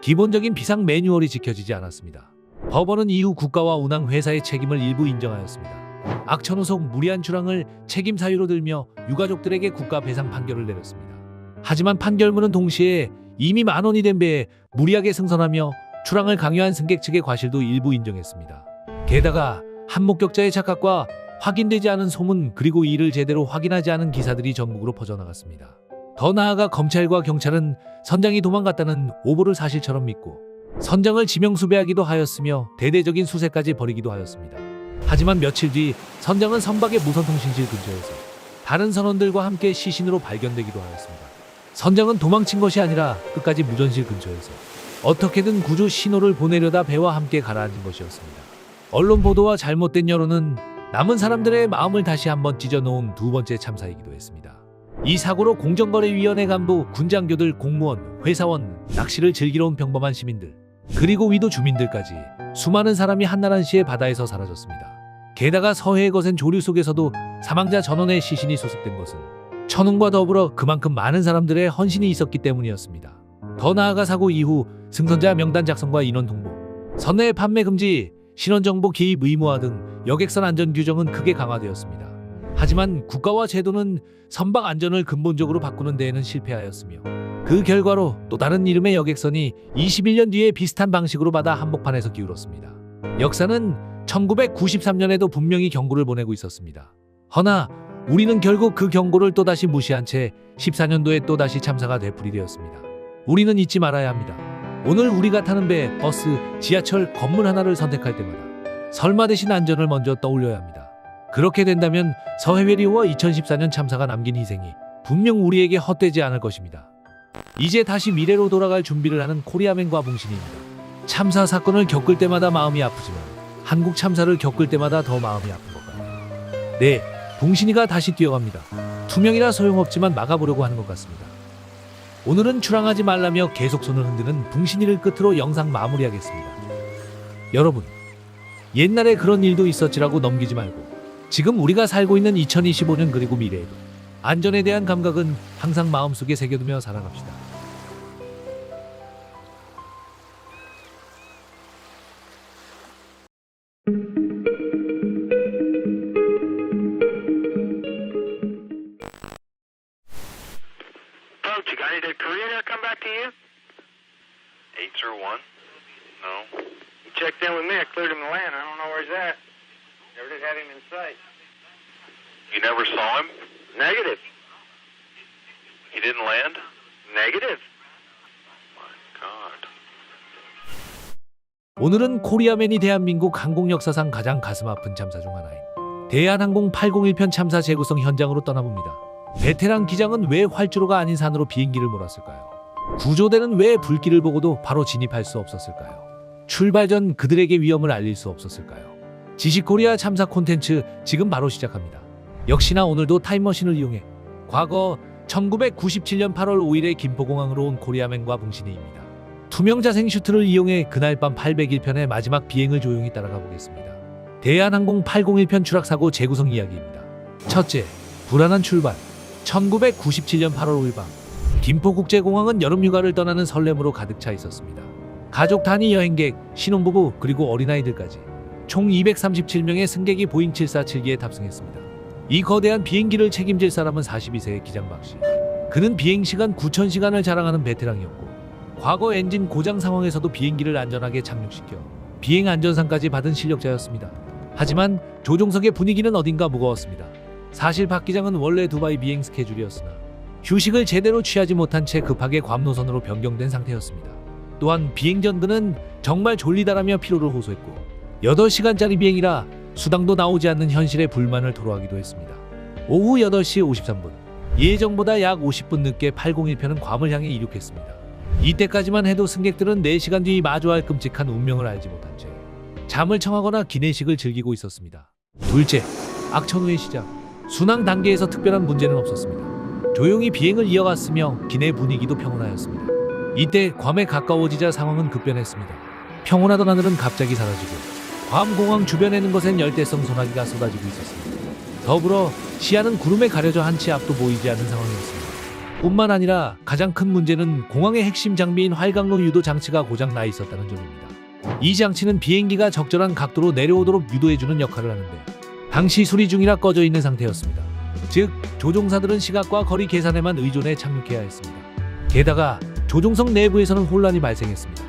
기본적인 비상 매뉴얼이 지켜지지 않았습니다. 법원은 이후 국가와 운항 회사의 책임을 일부 인정하였습니다. 악천후속 무리한 출항을 책임 사유로 들며 유가족들에게 국가 배상 판결을 내렸습니다. 하지만 판결문은 동시에 이미 만원이 된 배에 무리하게 승선하며 출항을 강요한 승객 측의 과실도 일부 인정했습니다. 게다가 한목격자의 착각과 확인되지 않은 소문, 그리고 이를 제대로 확인하지 않은 기사들이 전국으로 퍼져나갔습니다. 더 나아가 검찰과 경찰은 선장이 도망갔다는 오보를 사실처럼 믿고 선장을 지명수배하기도 하였으며 대대적인 수색까지 벌이기도 하였습니다. 하지만 며칠 뒤 선장은 선박의 무선통신실 근처에서 다른 선원들과 함께 시신으로 발견되기도 하였습니다. 선장은 도망친 것이 아니라 끝까지 무전실 근처에서 어떻게든 구조 신호를 보내려다 배와 함께 가라앉은 것이었습니다. 언론 보도와 잘못된 여론은 남은 사람들의 마음을 다시 한번 찢어놓은 두 번째 참사이기도 했습니다. 이 사고로 공정거래위원회 간부, 군장교들, 공무원, 회사원, 낚시를 즐기러 온 평범한 시민들, 그리고 위도 주민들까지 수많은 사람이 한나란시의 바다에서 사라졌습니다. 게다가 서해에 거센 조류 속에서도 사망자 전원의 시신이 수습된 것은 천운과 더불어 그만큼 많은 사람들의 헌신이 있었기 때문이었습니다. 더 나아가 사고 이후 승선자 명단 작성과 인원 통보, 선내 판매 금지, 신원정보 기입 의무화 등 여객선 안전 규정은 크게 강화되었습니다. 하지만 국가와 제도는 선박 안전을 근본적으로 바꾸는 데에는 실패하였으며 그 결과로 또 다른 이름의 여객선이 21년 뒤에 비슷한 방식으로 바다 한복판에서 기울었습니다. 역사는 1993년에도 분명히 경고를 보내고 있었습니다. 허나 우리는 결국 그 경고를 또다시 무시한 채 14년도에 또다시 참사가 되풀이되었습니다. 우리는 잊지 말아야 합니다. 오늘 우리가 타는 배, 버스, 지하철, 건물 하나를 선택할 때마다 설마 대신 안전을 먼저 떠올려야 합니다. 그렇게 된다면 서해회리호와 2014년 참사가 남긴 희생이 분명 우리에게 헛되지 않을 것입니다. 이제 다시 미래로 돌아갈 준비를 하는 코리아맨과 봉신입니다. 참사 사건을 겪을 때마다 마음이 아프지만 한국 참사를 겪을 때마다 더 마음이 아픈 것 같아요. 네, 봉신이가 다시 뛰어갑니다. 투명이라 소용없지만 막아보려고 하는 것 같습니다. 오늘은 출항하지 말라며 계속 손을 흔드는 붕신이를 끝으로 영상 마무리하겠습니다. 여러분, 옛날에 그런 일도 있었지라고 넘기지 말고 지금 우리가 살고 있는 2025년 그리고 미래에도 안전에 대한 감각은 항상 마음속에 새겨두며 살아갑시다. Coach, you got any Korean air come back to you? 801? No. He checked in with me. I cleared him to land. I don't know where he's at. Never did have him in sight. You never saw him? Negative. He didn't land? Negative. My God. 오늘은 코리아맨이 대한민국 항공 역사상 가장 가슴 아픈 참사 중 하나인 대한항공 801편 참사 재구성 현장으로 떠나봅니다. 베테랑 기장은 왜 활주로가 아닌 산으로 비행기를 몰았을까요? 구조대는 왜 불길을 보고도 바로 진입할 수 없었을까요? 출발 전 그들에게 위험을 알릴 수 없었을까요? 지식코리아 참사 콘텐츠 지금 바로 시작합니다. 역시나 오늘도 타임머신을 이용해 과거 1997년 8월 5일에 김포공항으로 온 코리아맨과 봉신이입니다. 투명자생 슈트를 이용해 그날 밤 801편의 마지막 비행을 조용히 따라가 보겠습니다. 대한항공 801편 추락사고 재구성 이야기입니다. 첫째, 불안한 출발. 1997년 8월 5일 밤 김포국제공항은 여름휴가를 떠나는 설렘으로 가득 차 있었습니다. 가족 단위 여행객, 신혼부부 그리고 어린아이들까지 총 237명의 승객이 보잉 747기에 탑승했습니다. 이 거대한 비행기를 책임질 사람은 42세의 기장 박 씨. 그는 비행시간 9,000시간을 자랑하는 베테랑이었고 과거 엔진 고장 상황에서도 비행기를 안전하게 착륙시켜 비행 안전상까지 받은 실력자였습니다. 하지만 조종석의 분위기는 어딘가 무거웠습니다. 사실 박 기장은 원래 두바이 비행 스케줄이었으나 휴식을 제대로 취하지 못한 채 급하게 괌 노선으로 변경된 상태였습니다. 또한 비행 전 그는 정말 졸리다라며 피로를 호소했고 8시간짜리 비행이라 수당도 나오지 않는 현실에 불만을 토로하기도 했습니다. 오후 8시 53분 예정보다 약 50분 늦게 801편은 괌을 향해 이륙했습니다. 이때까지만 해도 승객들은 4시간 뒤 마주할 끔찍한 운명을 알지 못한 채 잠을 청하거나 기내식을 즐기고 있었습니다. 둘째, 악천후의 시작. 순항 단계에서 특별한 문제는 없었습니다. 조용히 비행을 이어갔으며 기내 분위기도 평온하였습니다. 이때 괌에 가까워지자 상황은 급변했습니다. 평온하던 하늘은 갑자기 사라지고 괌 공항 주변에는 것엔 열대성 소나기가 쏟아지고 있었습니다. 더불어 시야는 구름에 가려져 한 치 앞도 보이지 않는 상황이었습니다. 뿐만 아니라 가장 큰 문제는 공항의 핵심 장비인 활강로 유도 장치가 고장 나 있었다는 점입니다. 이 장치는 비행기가 적절한 각도로 내려오도록 유도해주는 역할을 하는데 당시 수리 중이라 꺼져 있는 상태였습니다. 즉 조종사들은 시각과 거리 계산에만 의존해 착륙해야 했습니다. 게다가 조종석 내부에서는 혼란이 발생했습니다.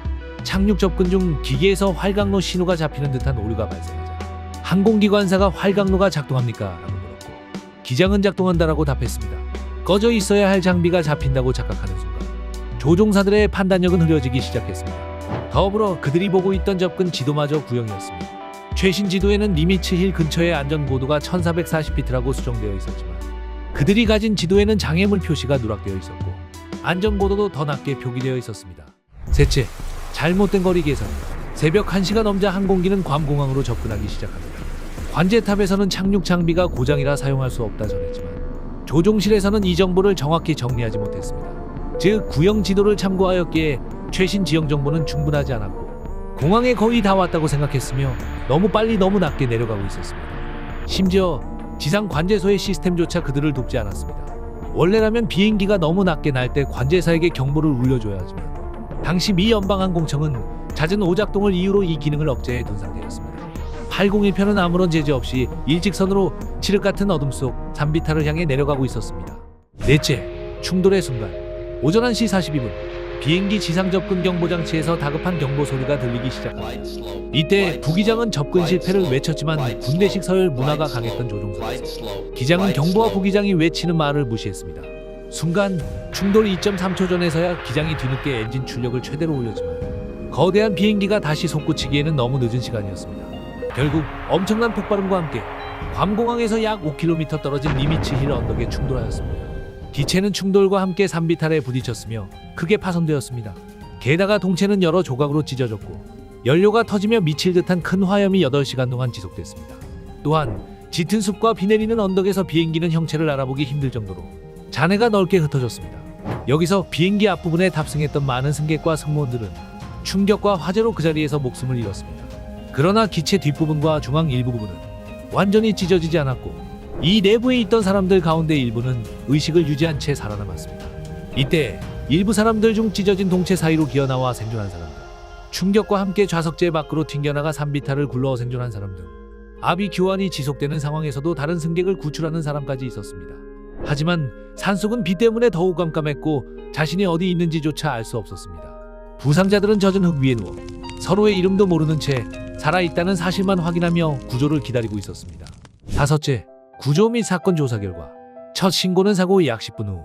착륙 접근 중 기계에서 활강로 신호가 잡히는 듯한 오류가 발생하자 항공기관사가 활강로가 작동합니까? 라고 물었고 기장은 작동한다라고 답했습니다. 꺼져 있어야 할 장비가 잡힌다고 착각하는 순간 조종사들의 판단력은 흐려지기 시작했습니다. 더불어 그들이 보고 있던 접근 지도마저 구형이었습니다. 최신 지도에는 니미츠 힐 근처의 안전고도가 1440피트라고 수정되어 있었지만 그들이 가진 지도에는 장애물 표시가 누락되어 있었고 안전고도도 더 낮게 표기되어 있었습니다. 셋째, 잘못된 거리 계산. 새벽 1시가 넘자 항공기는 괌 공항으로 접근하기 시작합니다. 관제탑에서는 착륙 장비가 고장이라 사용할 수 없다 전했지만 조종실에서는 이 정보를 정확히 정리하지 못했습니다. 즉 구형 지도를 참고하였기에 최신 지형 정보는 충분하지 않았고 공항에 거의 다 왔다고 생각했으며 너무 빨리 너무 낮게 내려가고 있었습니다. 심지어 지상 관제소의 시스템조차 그들을 돕지 않았습니다. 원래라면 비행기가 너무 낮게 날 때 관제사에게 경보를 울려줘야 하지만 당시 미 연방항공청은 잦은 오작동을 이유로 이 기능을 억제해 둔 상태였습니다. 801편은 아무런 제재 없이 일직선으로 칠흑 같은 어둠 속 산비탈을 향해 내려가고 있었습니다. 넷째, 충돌의 순간. 오전 1시 42분 비행기 지상 접근 경보 장치에서 다급한 경보 소리가 들리기 시작합니다. 이때 부기장은 접근 실패를 외쳤지만 군대식 서열 문화가 강했던 조종사였습니다. 기장은 경보와 부기장이 외치는 말을 무시했습니다. 순간 충돌 2.3초 전에서야 기장이 뒤늦게 엔진 출력을 최대로 올렸지만 거대한 비행기가 다시 솟구치기에는 너무 늦은 시간이었습니다. 결국 엄청난 폭발음과 함께 괌 공항에서 약 5km 떨어진 니미츠 힐 언덕에 충돌하였습니다. 기체는 충돌과 함께 산비탈에 부딪혔으며 크게 파손되었습니다. 게다가 동체는 여러 조각으로 찢어졌고 연료가 터지며 미칠 듯한 큰 화염이 8시간 동안 지속됐습니다. 또한 짙은 숲과 비 내리는 언덕에서 비행기는 형체를 알아보기 힘들 정도로 잔해가 넓게 흩어졌습니다. 여기서 비행기 앞부분에 탑승했던 많은 승객과 승무원들은 충격과 화재로 그 자리에서 목숨을 잃었습니다. 그러나 기체 뒷부분과 중앙 일부분은 완전히 찢어지지 않았고 이 내부에 있던 사람들 가운데 일부는 의식을 유지한 채 살아남았습니다. 이때 일부 사람들 중 찢어진 동체 사이로 기어나와 생존한 사람들, 충격과 함께 좌석재 밖으로 튕겨나가 산비탈을 굴러 생존한 사람 등 아비 교환이 지속되는 상황에서도 다른 승객을 구출하는 사람까지 있었습니다. 하지만 산속은 비 때문에 더욱 깜깜했고 자신이 어디 있는지조차 알 수 없었습니다. 부상자들은 젖은 흙 위에 누워 서로의 이름도 모르는 채 살아있다는 사실만 확인하며 구조를 기다리고 있었습니다. 다섯째, 구조 및 사건 조사 결과 첫 신고는 사고 약 10분 후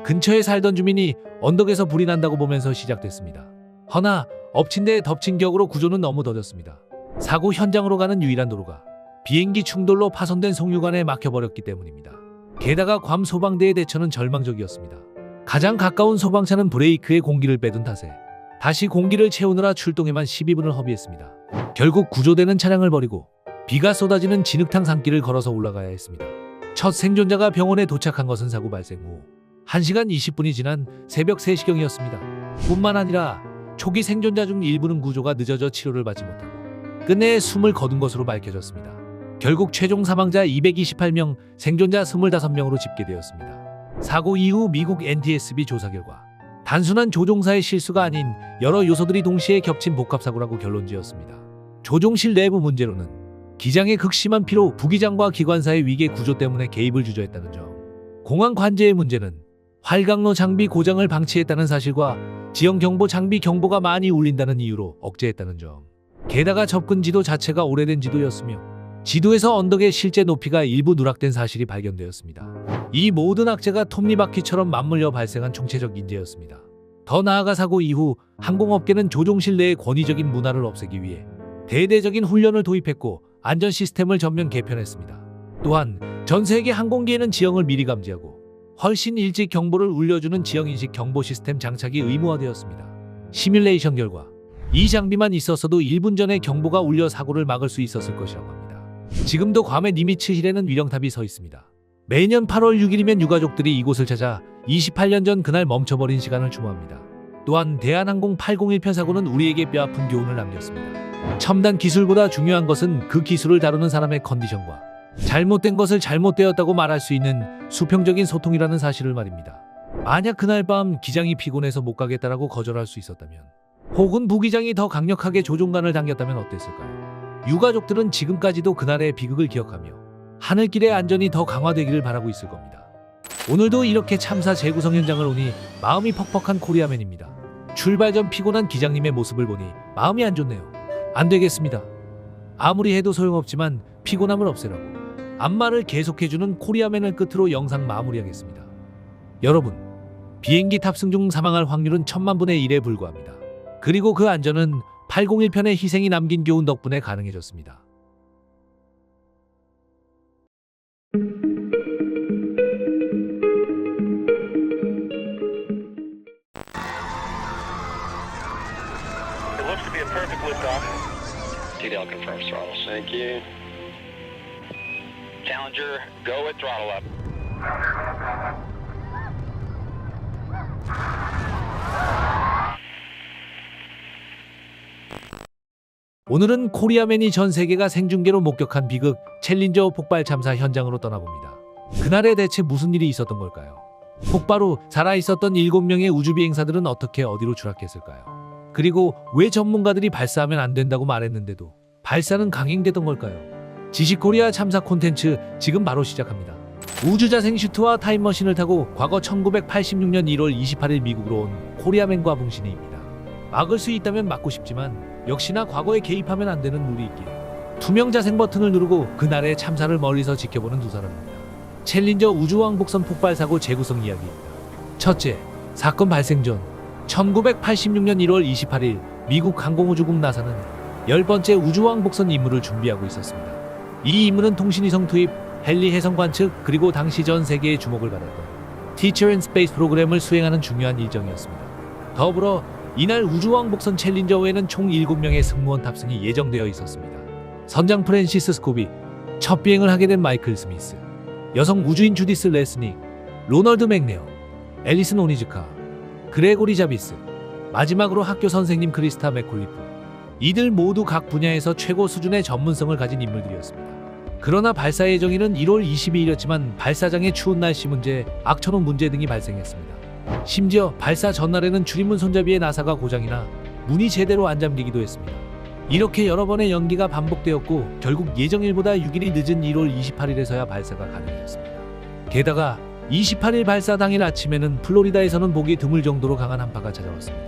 근처에 살던 주민이 언덕에서 불이 난다고 보면서 시작됐습니다. 허나 엎친 데 덮친 격으로 구조는 너무 더뎠습니다. 사고 현장으로 가는 유일한 도로가 비행기 충돌로 파손된 송유관에 막혀버렸기 때문입니다. 게다가 괌 소방대의 대처는 절망적이었습니다. 가장 가까운 소방차는 브레이크에 공기를 빼둔 탓에 다시 공기를 채우느라 출동에만 12분을 허비했습니다. 결국 구조되는 차량을 버리고 비가 쏟아지는 진흙탕 산길을 걸어서 올라가야 했습니다. 첫 생존자가 병원에 도착한 것은 사고 발생 후 1시간 20분이 지난 새벽 3시경이었습니다. 뿐만 아니라 초기 생존자 중 일부는 구조가 늦어져 치료를 받지 못하고 끝내 숨을 거둔 것으로 밝혀졌습니다. 결국 최종 사망자 228명, 생존자 25명으로 집계되었습니다. 사고 이후 미국 NTSB 조사 결과 단순한 조종사의 실수가 아닌 여러 요소들이 동시에 겹친 복합사고라고 결론지었습니다. 조종실 내부 문제로는 기장의 극심한 피로 부기장과 기관사의 위계 구조 때문에 개입을 주저했다는 점, 공항 관제의 문제는 활강로 장비 고장을 방치했다는 사실과 지형 경보 장비 경보가 많이 울린다는 이유로 억제했다는 점, 게다가 접근 지도 자체가 오래된 지도였으며 지도에서 언덕의 실제 높이가 일부 누락된 사실이 발견되었습니다. 이 모든 악재가 톱니바퀴처럼 맞물려 발생한 총체적 인재였습니다. 더 나아가 사고 이후 항공업계는 조종실 내의 권위적인 문화를 없애기 위해 대대적인 훈련을 도입했고 안전 시스템을 전면 개편했습니다. 또한 전 세계 항공기에는 지형을 미리 감지하고 훨씬 일찍 경보를 울려주는 지형인식 경보 시스템 장착이 의무화되었습니다. 시뮬레이션 결과 이 장비만 있었어도 1분 전에 경보가 울려 사고를 막을 수 있었을 것이라고 합니다. 지금도 괌의 니미츠 힐에는 위령탑이 서 있습니다. 매년 8월 6일이면 유가족들이 이곳을 찾아 28년 전 그날 멈춰버린 시간을 추모합니다. 또한 대한항공 801편 사고는 우리에게 뼈아픈 교훈을 남겼습니다. 첨단 기술보다 중요한 것은 그 기술을 다루는 사람의 컨디션과 잘못된 것을 잘못되었다고 말할 수 있는 수평적인 소통이라는 사실을 말입니다. 만약 그날 밤 기장이 피곤해서 못 가겠다라고 거절할 수 있었다면, 혹은 부기장이 더 강력하게 조종관을 당겼다면 어땠을까요? 유가족들은 지금까지도 그날의 비극을 기억하며 하늘길의 안전이 더 강화되기를 바라고 있을 겁니다. 오늘도 이렇게 참사 재구성 현장을 오니 마음이 퍽퍽한 코리아맨입니다. 출발 전 피곤한 기장님의 모습을 보니 마음이 안 좋네요. 안 되겠습니다. 아무리 해도 소용없지만 피곤함을 없애라고 안마를 계속해주는 코리아맨을 끝으로 영상 마무리하겠습니다. 여러분, 비행기 탑승 중 사망할 확률은 1000만분의 1에 불과합니다. 그리고 그 안전은 801편의 희생이 남긴 교훈 덕분에 가능해졌습니다. It looks to be a perfect liftoff. TDL confirms throttles. Thank you. Challenger, go at throttle up. 오늘은 코리아맨이 전 세계가 생중계로 목격한 비극 챌린저 폭발 참사 현장으로 떠나봅니다. 그날에 대체 무슨 일이 있었던 걸까요? 폭발 후 살아있었던 7명의 우주비행사들은 어떻게 어디로 추락했을까요? 그리고 왜 전문가들이 발사하면 안 된다고 말했는데도 발사는 강행되던 걸까요? 지식코리아 참사 콘텐츠 지금 바로 시작합니다. 우주자생 슈트와 타임머신을 타고 과거 1986년 1월 28일 미국으로 온 코리아맨과 봉신이입니다. 막을 수 있다면 막고 싶지만 역시나 과거에 개입하면 안 되는 룰이 있기에 투명 자생 버튼을 누르고 그날의 참사를 멀리서 지켜보는 두 사람입니다. 챌린저 우주왕복선 폭발 사고 재구성 이야기입니다. 첫째, 사건 발생 전 1986년 1월 28일 미국 항공우주국 나사는 10번째 우주왕복선 임무를 준비하고 있었습니다. 이 임무는 통신위성 투입, 헨리 해성 관측, 그리고 당시 전 세계의 주목을 받았던 Teacher in Space 프로그램을 수행하는 중요한 일정이었습니다. 더불어 이날 우주왕복선 챌린저호에는 총 7명의 승무원 탑승이 예정되어 있었습니다. 선장 프랜시스 스코비, 첫 비행을 하게 된 마이클 스미스, 여성 우주인 주디스 레스닉, 로널드 맥네어, 앨리슨 오니즈카, 그레고리 자비스, 마지막으로 학교 선생님 크리스타 맥콜리프. 이들 모두 각 분야에서 최고 수준의 전문성을 가진 인물들이었습니다. 그러나 발사 예정일은 1월 22일이었지만 발사장의 추운 날씨 문제, 악천후 문제 등이 발생했습니다. 심지어 발사 전날에는 출입문 손잡이의 나사가 고장이나 문이 제대로 안 잠기기도 했습니다. 이렇게 여러 번의 연기가 반복되었고 결국 예정일보다 6일이 늦은 1월 28일에서야 발사가 가능해졌습니다. 게다가 28일 발사 당일 아침에는 플로리다에서는 보기 드물 정도로 강한 한파가 찾아왔습니다.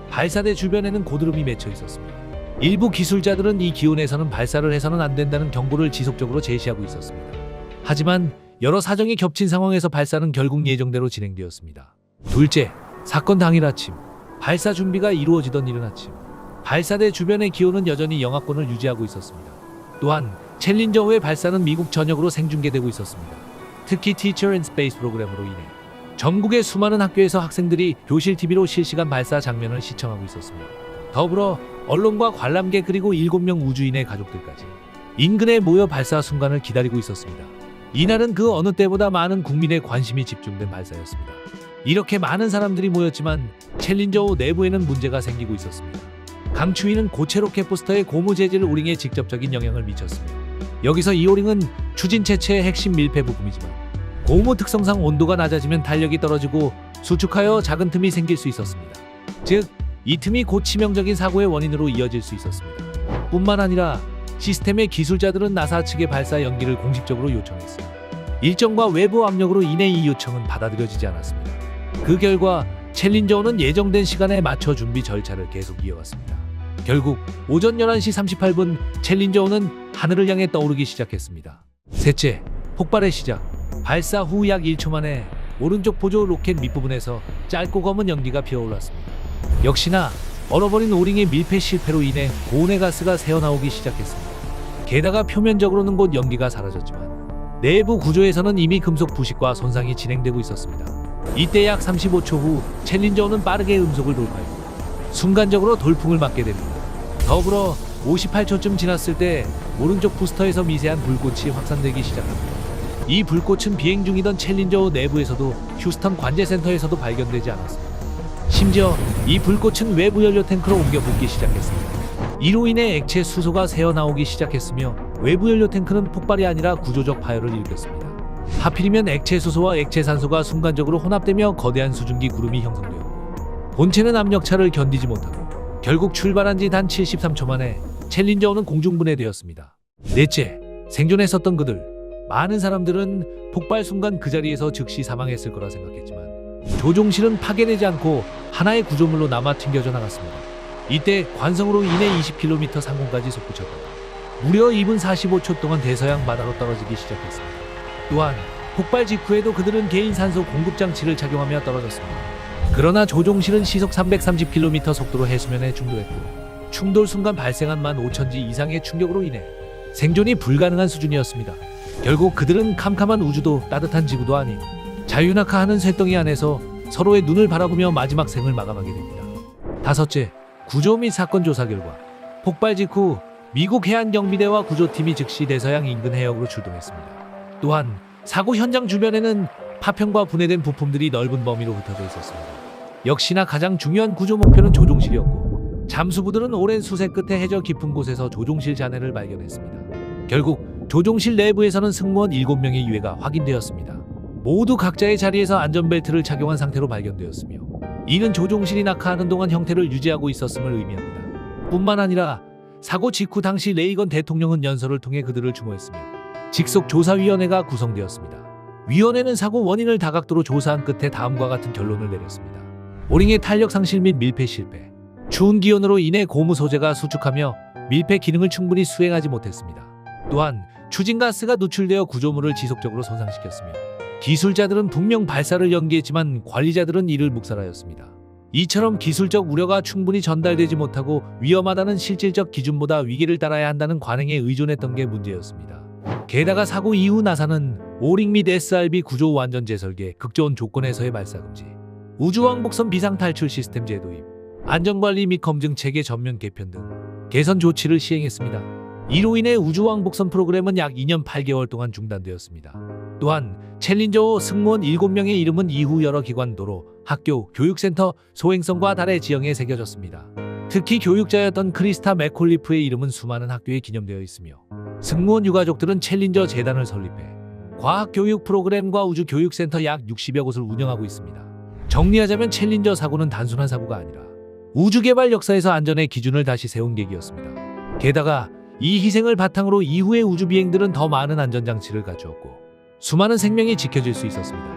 발사대 주변에는 고드름이 맺혀 있었습니다. 일부 기술자들은 이 기온에서는 발사를 해서는 안 된다는 경고를 지속적으로 제시하고 있었습니다. 하지만 여러 사정이 겹친 상황에서 발사는 결국 예정대로 진행되었습니다. 둘째, 사건 당일 아침, 발사 준비가 이루어지던 이른 아침, 발사대 주변의 기온은 여전히 영하권을 유지하고 있었습니다. 또한 챌린저호의 발사는 미국 전역으로 생중계되고 있었습니다. 특히 Teacher in Space 프로그램으로 인해 전국의 수많은 학교에서 학생들이 교실 TV로 실시간 발사 장면을 시청하고 있었습니다. 더불어 언론과 관람객 그리고 7명 우주인의 가족들까지 인근에 모여 발사 순간을 기다리고 있었습니다. 이날은 그 어느 때보다 많은 국민의 관심이 집중된 발사였습니다. 이렇게 많은 사람들이 모였지만 챌린저호 내부에는 문제가 생기고 있었습니다. 강추위는 고체 로켓 부스터의 고무 재질 오링에 직접적인 영향을 미쳤습니다. 여기서 이 오링은 추진 체체의 핵심 밀폐 부품이지만 고무 특성상 온도가 낮아지면 탄력이 떨어지고 수축하여 작은 틈이 생길 수 있었습니다. 즉, 이 틈이 곧 치명적인 사고의 원인으로 이어질 수 있었습니다. 뿐만 아니라 시스템의 기술자들은 나사 측의 발사 연기를 공식적으로 요청했으나 일정과 외부 압력으로 인해 이 요청은 받아들여지지 않았습니다. 그 결과 챌린저1은 예정된 시간에 맞춰 준비 절차를 계속 이어갔습니다. 결국 오전 11시 38분 챌린저1은 하늘을 향해 떠오르기 시작했습니다. 셋째, 폭발의 시작. 발사 후 약 1초 만에 오른쪽 보조 로켓 밑부분에서 짧고 검은 연기가 피어올랐습니다. 역시나 얼어버린 오링의 밀폐 실패로 인해 고온의 가스가 새어나오기 시작했습니다. 게다가 표면적으로는 곧 연기가 사라졌지만 내부 구조에서는 이미 금속 부식과 손상이 진행되고 있었습니다. 이때 약 35초 후 챌린저1은 빠르게 음속을 돌파했고 순간적으로 돌풍을 맞게 됩니다. 더불어 58초쯤 지났을 때 오른쪽 부스터에서 미세한 불꽃이 확산되기 시작합니다. 이 불꽃은 비행 중이던 챌린저 내부에서도 휴스턴 관제센터에서도 발견되지 않았습니다. 심지어 이 불꽃은 외부 연료 탱크로 옮겨 붙기 시작했습니다. 이로 인해 액체 수소가 새어나오기 시작했으며 외부 연료 탱크는 폭발이 아니라 구조적 파열을 일으켰습니다. 하필이면 액체 수소와 액체 산소가 순간적으로 혼합되며 거대한 수증기 구름이 형성되었고 본체는 압력차를 견디지 못하고 결국 출발한 지 단 73초 만에 챌린저1은 공중분해되었습니다. 넷째, 생존했었던 그들. 많은 사람들은 폭발 순간 그 자리에서 즉시 사망했을 거라 생각했지만 조종실은 파괴되지 않고 하나의 구조물로 남아 튕겨져 나갔습니다. 이때 관성으로 인해 20km 상공까지 솟구쳤다. 무려 2분 45초 동안 대서양 바다로 떨어지기 시작했습니다. 또한 폭발 직후에도 그들은 개인 산소 공급 장치를 착용하며 떨어졌습니다. 그러나 조종실은 시속 330km 속도로 해수면에 충돌했고 충돌 순간 발생한 15,000G 이상의 충격으로 인해 생존이 불가능한 수준이었습니다. 결국 그들은 캄캄한 우주도 따뜻한 지구도 아닌 자유낙하하는 쇳덩이 안에서 서로의 눈을 바라보며 마지막 생을 마감하게 됩니다. 다섯째, 구조 및 사건 조사 결과 폭발 직후 미국 해안경비대와 구조팀이 즉시 대서양 인근 해역으로 출동했습니다. 또한 사고 현장 주변에는 파편과 분해된 부품들이 넓은 범위로 흩어져 있었습니다. 역시나 가장 중요한 구조 목표는 조종실이었고 잠수부들은 오랜 수색 끝에 해저 깊은 곳에서 조종실 잔해를 발견했습니다. 결국 조종실 내부에서는 승무원 7명의 유해가 확인되었습니다. 모두 각자의 자리에서 안전벨트를 착용한 상태로 발견되었으며 이는 조종실이 낙하하는 동안 형태를 유지하고 있었음을 의미합니다. 뿐만 아니라 사고 직후 당시 레이건 대통령은 연설을 통해 그들을 추모했으며 직속조사위원회가 구성되었습니다. 위원회는 사고 원인을 다각도로 조사한 끝에 다음과 같은 결론을 내렸습니다. 오링의 탄력 상실 및 밀폐 실패, 추운 기온으로 인해 고무 소재가 수축하며 밀폐 기능을 충분히 수행하지 못했습니다. 또한 추진가스가 누출되어 구조물을 지속적으로 손상시켰으며 기술자들은 분명 발사를 연기했지만 관리자들은 이를 묵살하였습니다. 이처럼 기술적 우려가 충분히 전달되지 못하고 위험하다는 실질적 기준보다 위기를 따라야 한다는 관행에 의존했던 게 문제였습니다. 게다가 사고 이후 나사는 오링 및 SRB 구조 완전 재설계, 극저온 조건에서의 발사 금지, 우주왕복선 비상탈출 시스템 재도입, 안전관리 및 검증 체계 전면 개편 등 개선 조치를 시행했습니다. 이로 인해 우주왕복선 프로그램은 약 2년 8개월 동안 중단되었습니다. 또한 챌린저 승무원 7명의 이름은 이후 여러 기관, 도로, 학교, 교육센터, 소행성과 달의 지형에 새겨졌습니다. 특히 교육자였던 크리스타 맥콜리프의 이름은 수많은 학교에 기념되어 있으며 승무원 유가족들은 챌린저 재단을 설립해 과학교육 프로그램과 우주교육센터 약 60여 곳을 운영하고 있습니다. 정리하자면 챌린저 사고는 단순한 사고가 아니라 우주개발 역사에서 안전의 기준을 다시 세운 계기였습니다. 게다가 이 희생을 바탕으로 이후의 우주비행들은 더 많은 안전장치를 갖추었고 수많은 생명이 지켜질 수 있었습니다.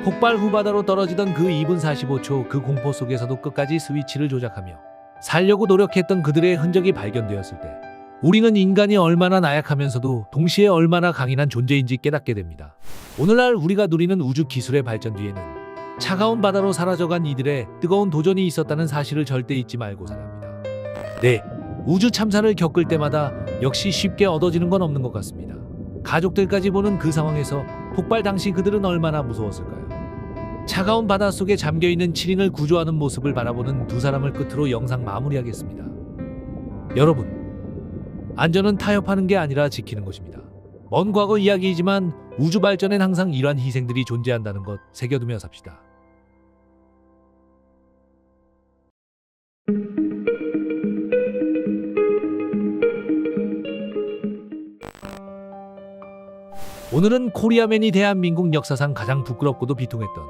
폭발 후 바다로 떨어지던 그 2분 45초 그 공포 속에서도 끝까지 스위치를 조작하며 살려고 노력했던 그들의 흔적이 발견되었을 때 우리는 인간이 얼마나 나약하면서도 동시에 얼마나 강인한 존재인지 깨닫게 됩니다. 오늘날 우리가 누리는 우주 기술의 발전 뒤에는 차가운 바다로 사라져간 이들의 뜨거운 도전이 있었다는 사실을 절대 잊지 말고자 합니다. 네, 우주 참사를 겪을 때마다 역시 쉽게 얻어지는 건 없는 것 같습니다. 가족들까지 보는 그 상황에서 폭발 당시 그들은 얼마나 무서웠을까요? 차가운 바닷속에 잠겨있는 7인을 구조하는 모습을 바라보는 두 사람을 끝으로 영상 마무리하겠습니다. 여러분, 안전은 타협하는 게 아니라 지키는 것입니다. 먼 과거 이야기이지만 우주 발전엔 항상 이러한 희생들이 존재한다는 것 새겨두며 삽시다. 오늘은 코리아맨이 대한민국 역사상 가장 부끄럽고도 비통했던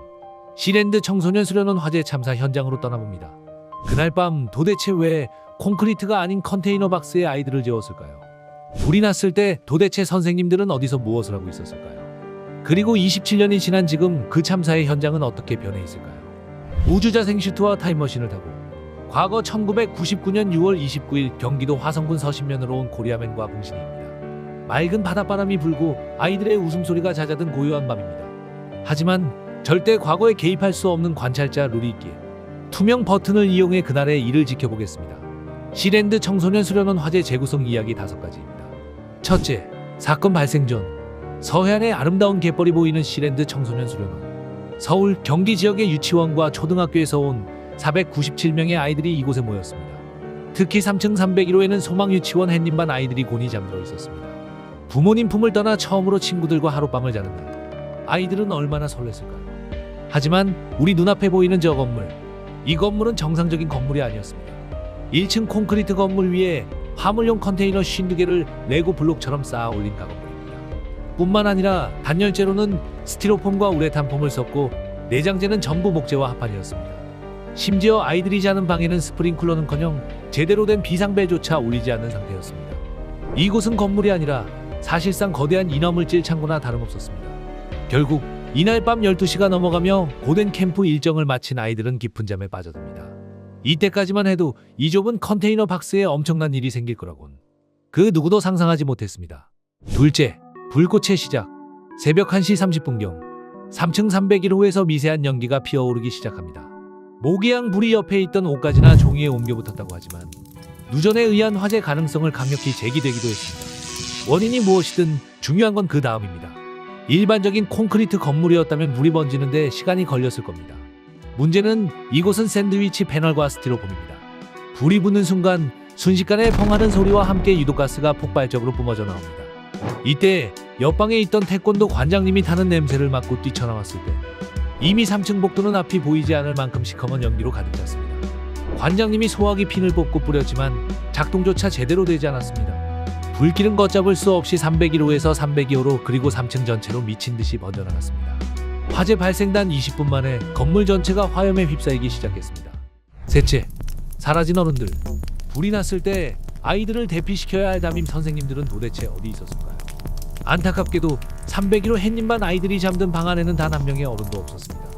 시랜드 청소년 수련원 화재 참사 현장으로 떠나봅니다. 그날 밤 도대체 왜 콘크리트가 아닌 컨테이너 박스에 아이들을 재웠을까요? 불이 났을 때 도대체 선생님들은 어디서 무엇을 하고 있었을까요? 그리고 27년이 지난 지금 그 참사의 현장은 어떻게 변해 있을까요? 우주자생 슈트와 타임머신을 타고 과거 1999년 6월 29일 경기도 화성군 서신면으로 온 코리아맨과 봉신입니다. 맑은 바닷바람이 불고 아이들의 웃음소리가 잦아든 고요한 밤입니다. 하지만 절대 과거에 개입할 수 없는 관찰자 룰이 있기에 투명 버튼을 이용해 그날의 일을 지켜보겠습니다. 시랜드 청소년 수련원 화재 재구성 이야기 5가지입니다. 첫째, 사건 발생 전 서해안의 아름다운 갯벌이 보이는 시랜드 청소년 수련원. 서울, 경기 지역의 유치원과 초등학교에서 온 497명의 아이들이 이곳에 모였습니다. 특히 3층 301호에는 소망유치원 햇님반 아이들이 곤히 잠들어 있었습니다. 부모님 품을 떠나 처음으로 친구들과 하룻밤을 자는 날, 아이들은 얼마나 설렜을까요? 하지만 우리 눈앞에 보이는 저 건물, 이 건물은 정상적인 건물이 아니었습니다. 1층 콘크리트 건물 위에 화물용 컨테이너 52개를 레고 블록처럼 쌓아 올린 가건물입니다. 뿐만 아니라 단열재로는 스티로폼과 우레탄폼을 썼고 내장재는 전부 목재와 합판이었습니다. 심지어 아이들이 자는 방에는 스프링클러는커녕 제대로 된 비상벨조차 울리지 않는 상태였습니다. 이곳은 건물이 아니라 사실상 거대한 인화물질 창고나 다름없었습니다. 결국 이날 밤 12시가 넘어가며 고된 캠프 일정을 마친 아이들은 깊은 잠에 빠져듭니다. 이때까지만 해도 이 좁은 컨테이너 박스에 엄청난 일이 생길 거라곤 그 누구도 상상하지 못했습니다. 둘째, 불꽃의 시작. 새벽 1시 30분경 3층 301호에서 미세한 연기가 피어오르기 시작합니다. 모기향 불이 옆에 있던 옷가지나 종이에 옮겨 붙었다고 하지만 누전에 의한 화재 가능성을 강력히 제기되기도 했습니다. 원인이 무엇이든 중요한 건 그 다음입니다. 일반적인 콘크리트 건물이었다면 물이 번지는데 시간이 걸렸을 겁니다. 문제는 이곳은 샌드위치 패널과 스티로폼입니다. 불이 붙는 순간 순식간에 펑하는 소리와 함께 유독가스가 폭발적으로 뿜어져 나옵니다. 이때 옆방에 있던 태권도 관장님이 타는 냄새를 맡고 뛰쳐나왔을 때 이미 3층 복도는 앞이 보이지 않을 만큼 시커먼 연기로 가득 찼습니다. 관장님이 소화기 핀을 뽑고 뿌렸지만 작동조차 제대로 되지 않았습니다. 불길은 걷잡을 수 없이 301호에서 302호로 그리고 3층 전체로 미친 듯이 번져나갔습니다. 화재 발생단 20분 만에 건물 전체가 화염에 휩싸이기 시작했습니다. 셋째, 사라진 어른들. 불이 났을 때 아이들을 대피시켜야 할 담임 선생님들은 도대체 어디 있었을까요? 안타깝게도 301호 햇님반 아이들이 잠든 방 안에는 단 한 명의 어른도 없었습니다.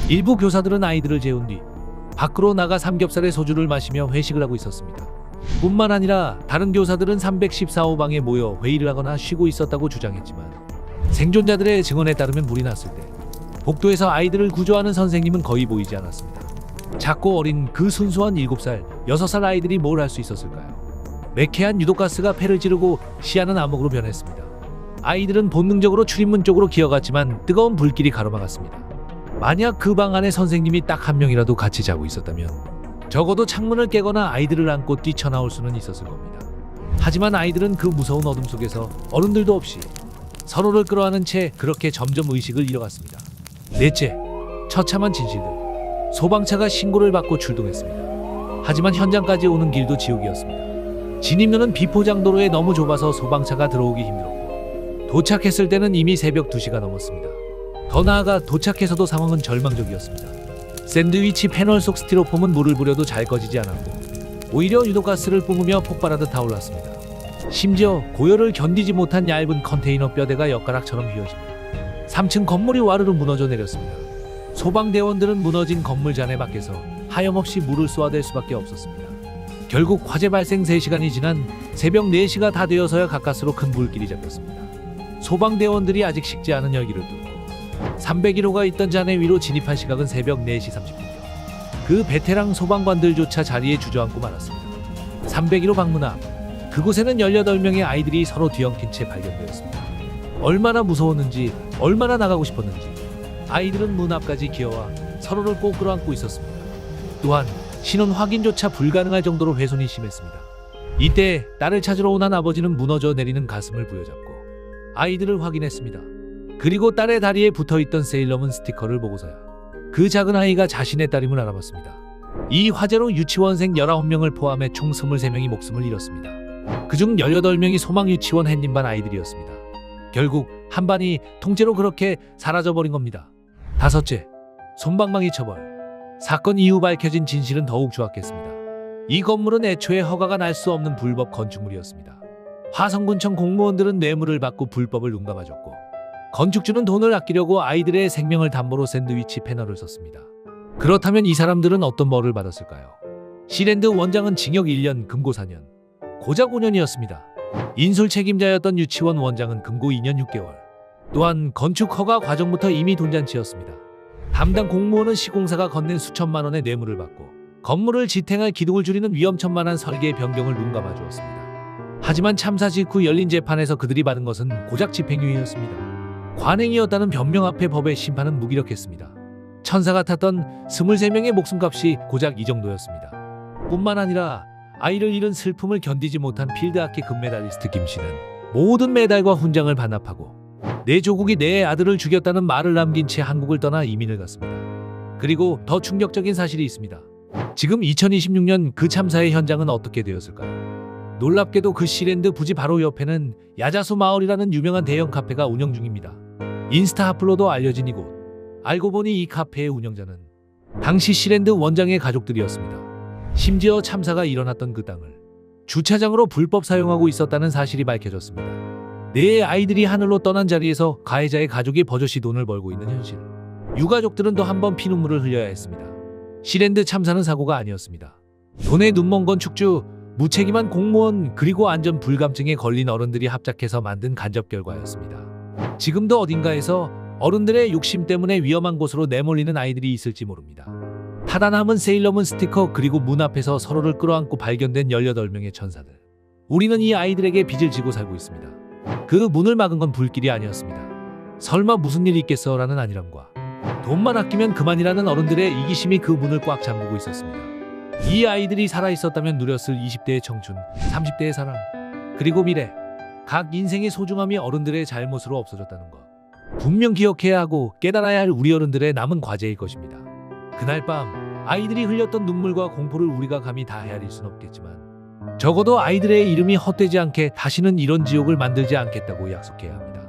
일부 교사들은 아이들을 재운 뒤 밖으로 나가 삼겹살에 소주를 마시며 회식을 하고 있었습니다. 뿐만 아니라 다른 교사들은 314호 방에 모여 회의를 하거나 쉬고 있었다고 주장했지만 생존자들의 증언에 따르면 불이 났을 때 복도에서 아이들을 구조하는 선생님은 거의 보이지 않았습니다. 작고 어린 그 순수한 7살, 6살 아이들이 뭘 할 수 있었을까요? 매캐한 유독가스가 폐를 찌르고 시야는 암흑으로 변했습니다. 아이들은 본능적으로 출입문 쪽으로 기어갔지만 뜨거운 불길이 가로막았습니다. 만약 그 방 안에 선생님이 딱 한 명이라도 같이 자고 있었다면 적어도 창문을 깨거나 아이들을 안고 뛰쳐나올 수는 있었을 겁니다. 하지만 아이들은 그 무서운 어둠 속에서 어른들도 없이 서로를 끌어안은 채 그렇게 점점 의식을 잃어갔습니다. 넷째, 처참한 진실들. 소방차가 신고를 받고 출동했습니다. 하지만 현장까지 오는 길도 지옥이었습니다. 진입로는 비포장도로에 너무 좁아서 소방차가 들어오기 힘들었고 도착했을 때는 이미 새벽 2시가 넘었습니다. 더 나아가 도착해서도 상황은 절망적이었습니다. 샌드위치 패널 속 스티로폼은 물을 부려도 잘 꺼지지 않았고 오히려 유독가스를 뿜으며 폭발하듯 타올랐습니다. 심지어 고열을 견디지 못한 얇은 컨테이너 뼈대가 엿가락처럼 휘어집니다. 3층 건물이 와르르 무너져 내렸습니다. 소방대원들은 무너진 건물 잔해 밖에서 하염없이 물을 쏘아댈 수밖에 없었습니다. 결국 화재 발생 3시간이 지난 새벽 4시가 다 되어서야 가까스로 큰 불길이 잡혔습니다. 소방대원들이 아직 식지 않은 열기를 뚫고 301호가 있던 잔해 위로 진입한 시각은 새벽 4시 30분경. 그 베테랑 소방관들조차 자리에 주저앉고 말았습니다. 301호 방문 앞, 그곳에는 18명의 아이들이 서로 뒤엉킨 채 발견되었습니다. 얼마나 무서웠는지, 얼마나 나가고 싶었는지 아이들은 문 앞까지 기어와 서로를 꼭 끌어안고 있었습니다. 또한 신원 확인조차 불가능할 정도로 훼손이 심했습니다. 이때 딸을 찾으러 온 한 아버지는 무너져 내리는 가슴을 부여잡고 아이들을 확인했습니다. 그리고 딸의 다리에 붙어있던 세일러문 스티커를 보고서야 그 작은 아이가 자신의 딸임을 알아봤습니다. 이 화재로 유치원생 19명을 포함해 총 23명이 목숨을 잃었습니다. 그중 18명이 소망유치원 햇님반 아이들이었습니다. 결국 한반이 통째로 그렇게 사라져버린 겁니다. 다섯째, 솜방망이 처벌. 사건 이후 밝혀진 진실은 더욱 추악했습니다. 이 건물은 애초에 허가가 날 수 없는 불법 건축물이었습니다. 화성군청 공무원들은 뇌물을 받고 불법을 눈감아줬고, 건축주는 돈을 아끼려고 아이들의 생명을 담보로 샌드위치 패널을 썼습니다. 그렇다면 이 사람들은 어떤 벌을 받았을까요? 시랜드 원장은 징역 1년, 금고 4년, 고작 5년이었습니다. 인솔 책임자였던 유치원 원장은 금고 2년 6개월. 또한 건축 허가 과정부터 이미 돈잔치였습니다. 담당 공무원은 시공사가 건넨 수천만 원의 뇌물을 받고 건물을 지탱할 기둥을 줄이는 위험천만한 설계 변경을 눈감아 주었습니다. 하지만 참사 직후 열린 재판에서 그들이 받은 것은 고작 집행유예였습니다. 관행이었다는 변명 앞에 법의 심판은 무기력했습니다. 천사 같았던 23명의 목숨값이 고작 이 정도였습니다. 뿐만 아니라 아이를 잃은 슬픔을 견디지 못한 필드하키 금메달리스트 김 씨는 모든 메달과 훈장을 반납하고 내 조국이 내 아들을 죽였다는 말을 남긴 채 한국을 떠나 이민을 갔습니다. 그리고 더 충격적인 사실이 있습니다. 지금 2026년 그 참사의 현장은 어떻게 되었을까요? 놀랍게도 그 시랜드 부지 바로 옆에는 야자수 마을이라는 유명한 대형 카페가 운영 중입니다. 인스타 핫플로도 알려진 이곳. 알고 보니 이 카페의 운영자는 당시 시랜드 원장의 가족들이었습니다. 심지어 참사가 일어났던 그 땅을 주차장으로 불법 사용하고 있었다는 사실이 밝혀졌습니다. 내 아이들이 하늘로 떠난 자리에서 가해자의 가족이 버젓이 돈을 벌고 있는 현실. 유가족들은 또 한 번 피눈물을 흘려야 했습니다. 시랜드 참사는 사고가 아니었습니다. 돈에 눈먼 건축주, 무책임한 공무원, 그리고 안전 불감증에 걸린 어른들이 합작해서 만든 간접 결과였습니다. 지금도 어딘가에서 어른들의 욕심 때문에 위험한 곳으로 내몰리는 아이들이 있을지 모릅니다. 타다 남은 세일러문 스티커, 그리고 문 앞에서 서로를 끌어안고 발견된 18명의 천사들. 우리는 이 아이들에게 빚을 지고 살고 있습니다. 그 문을 막은 건 불길이 아니었습니다. 설마 무슨 일이 있겠어라는 안일함과 돈만 아끼면 그만이라는 어른들의 이기심이 그 문을 꽉 잠그고 있었습니다. 이 아이들이 살아있었다면 누렸을 20대의 청춘, 30대의 사랑, 그리고 미래. 각 인생의 소중함이 어른들의 잘못으로 없어졌다는 것. 분명 기억해야 하고 깨달아야 할 우리 어른들의 남은 과제일 것입니다. 그날 밤 아이들이 흘렸던 눈물과 공포를 우리가 감히 다 헤아릴 순 없겠지만 적어도 아이들의 이름이 헛되지 않게 다시는 이런 지옥을 만들지 않겠다고 약속해야 합니다.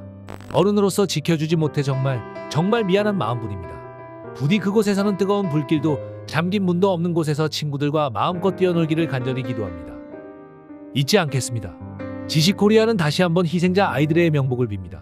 어른으로서 지켜주지 못해 정말 미안한 마음뿐입니다. 부디 그곳에서는 뜨거운 불길도 잠긴 문도 없는 곳에서 친구들과 마음껏 뛰어놀기를 간절히 기도합니다. 잊지 않겠습니다. 지식코리아는 다시 한번 희생자 아이들의 명복을 빕니다.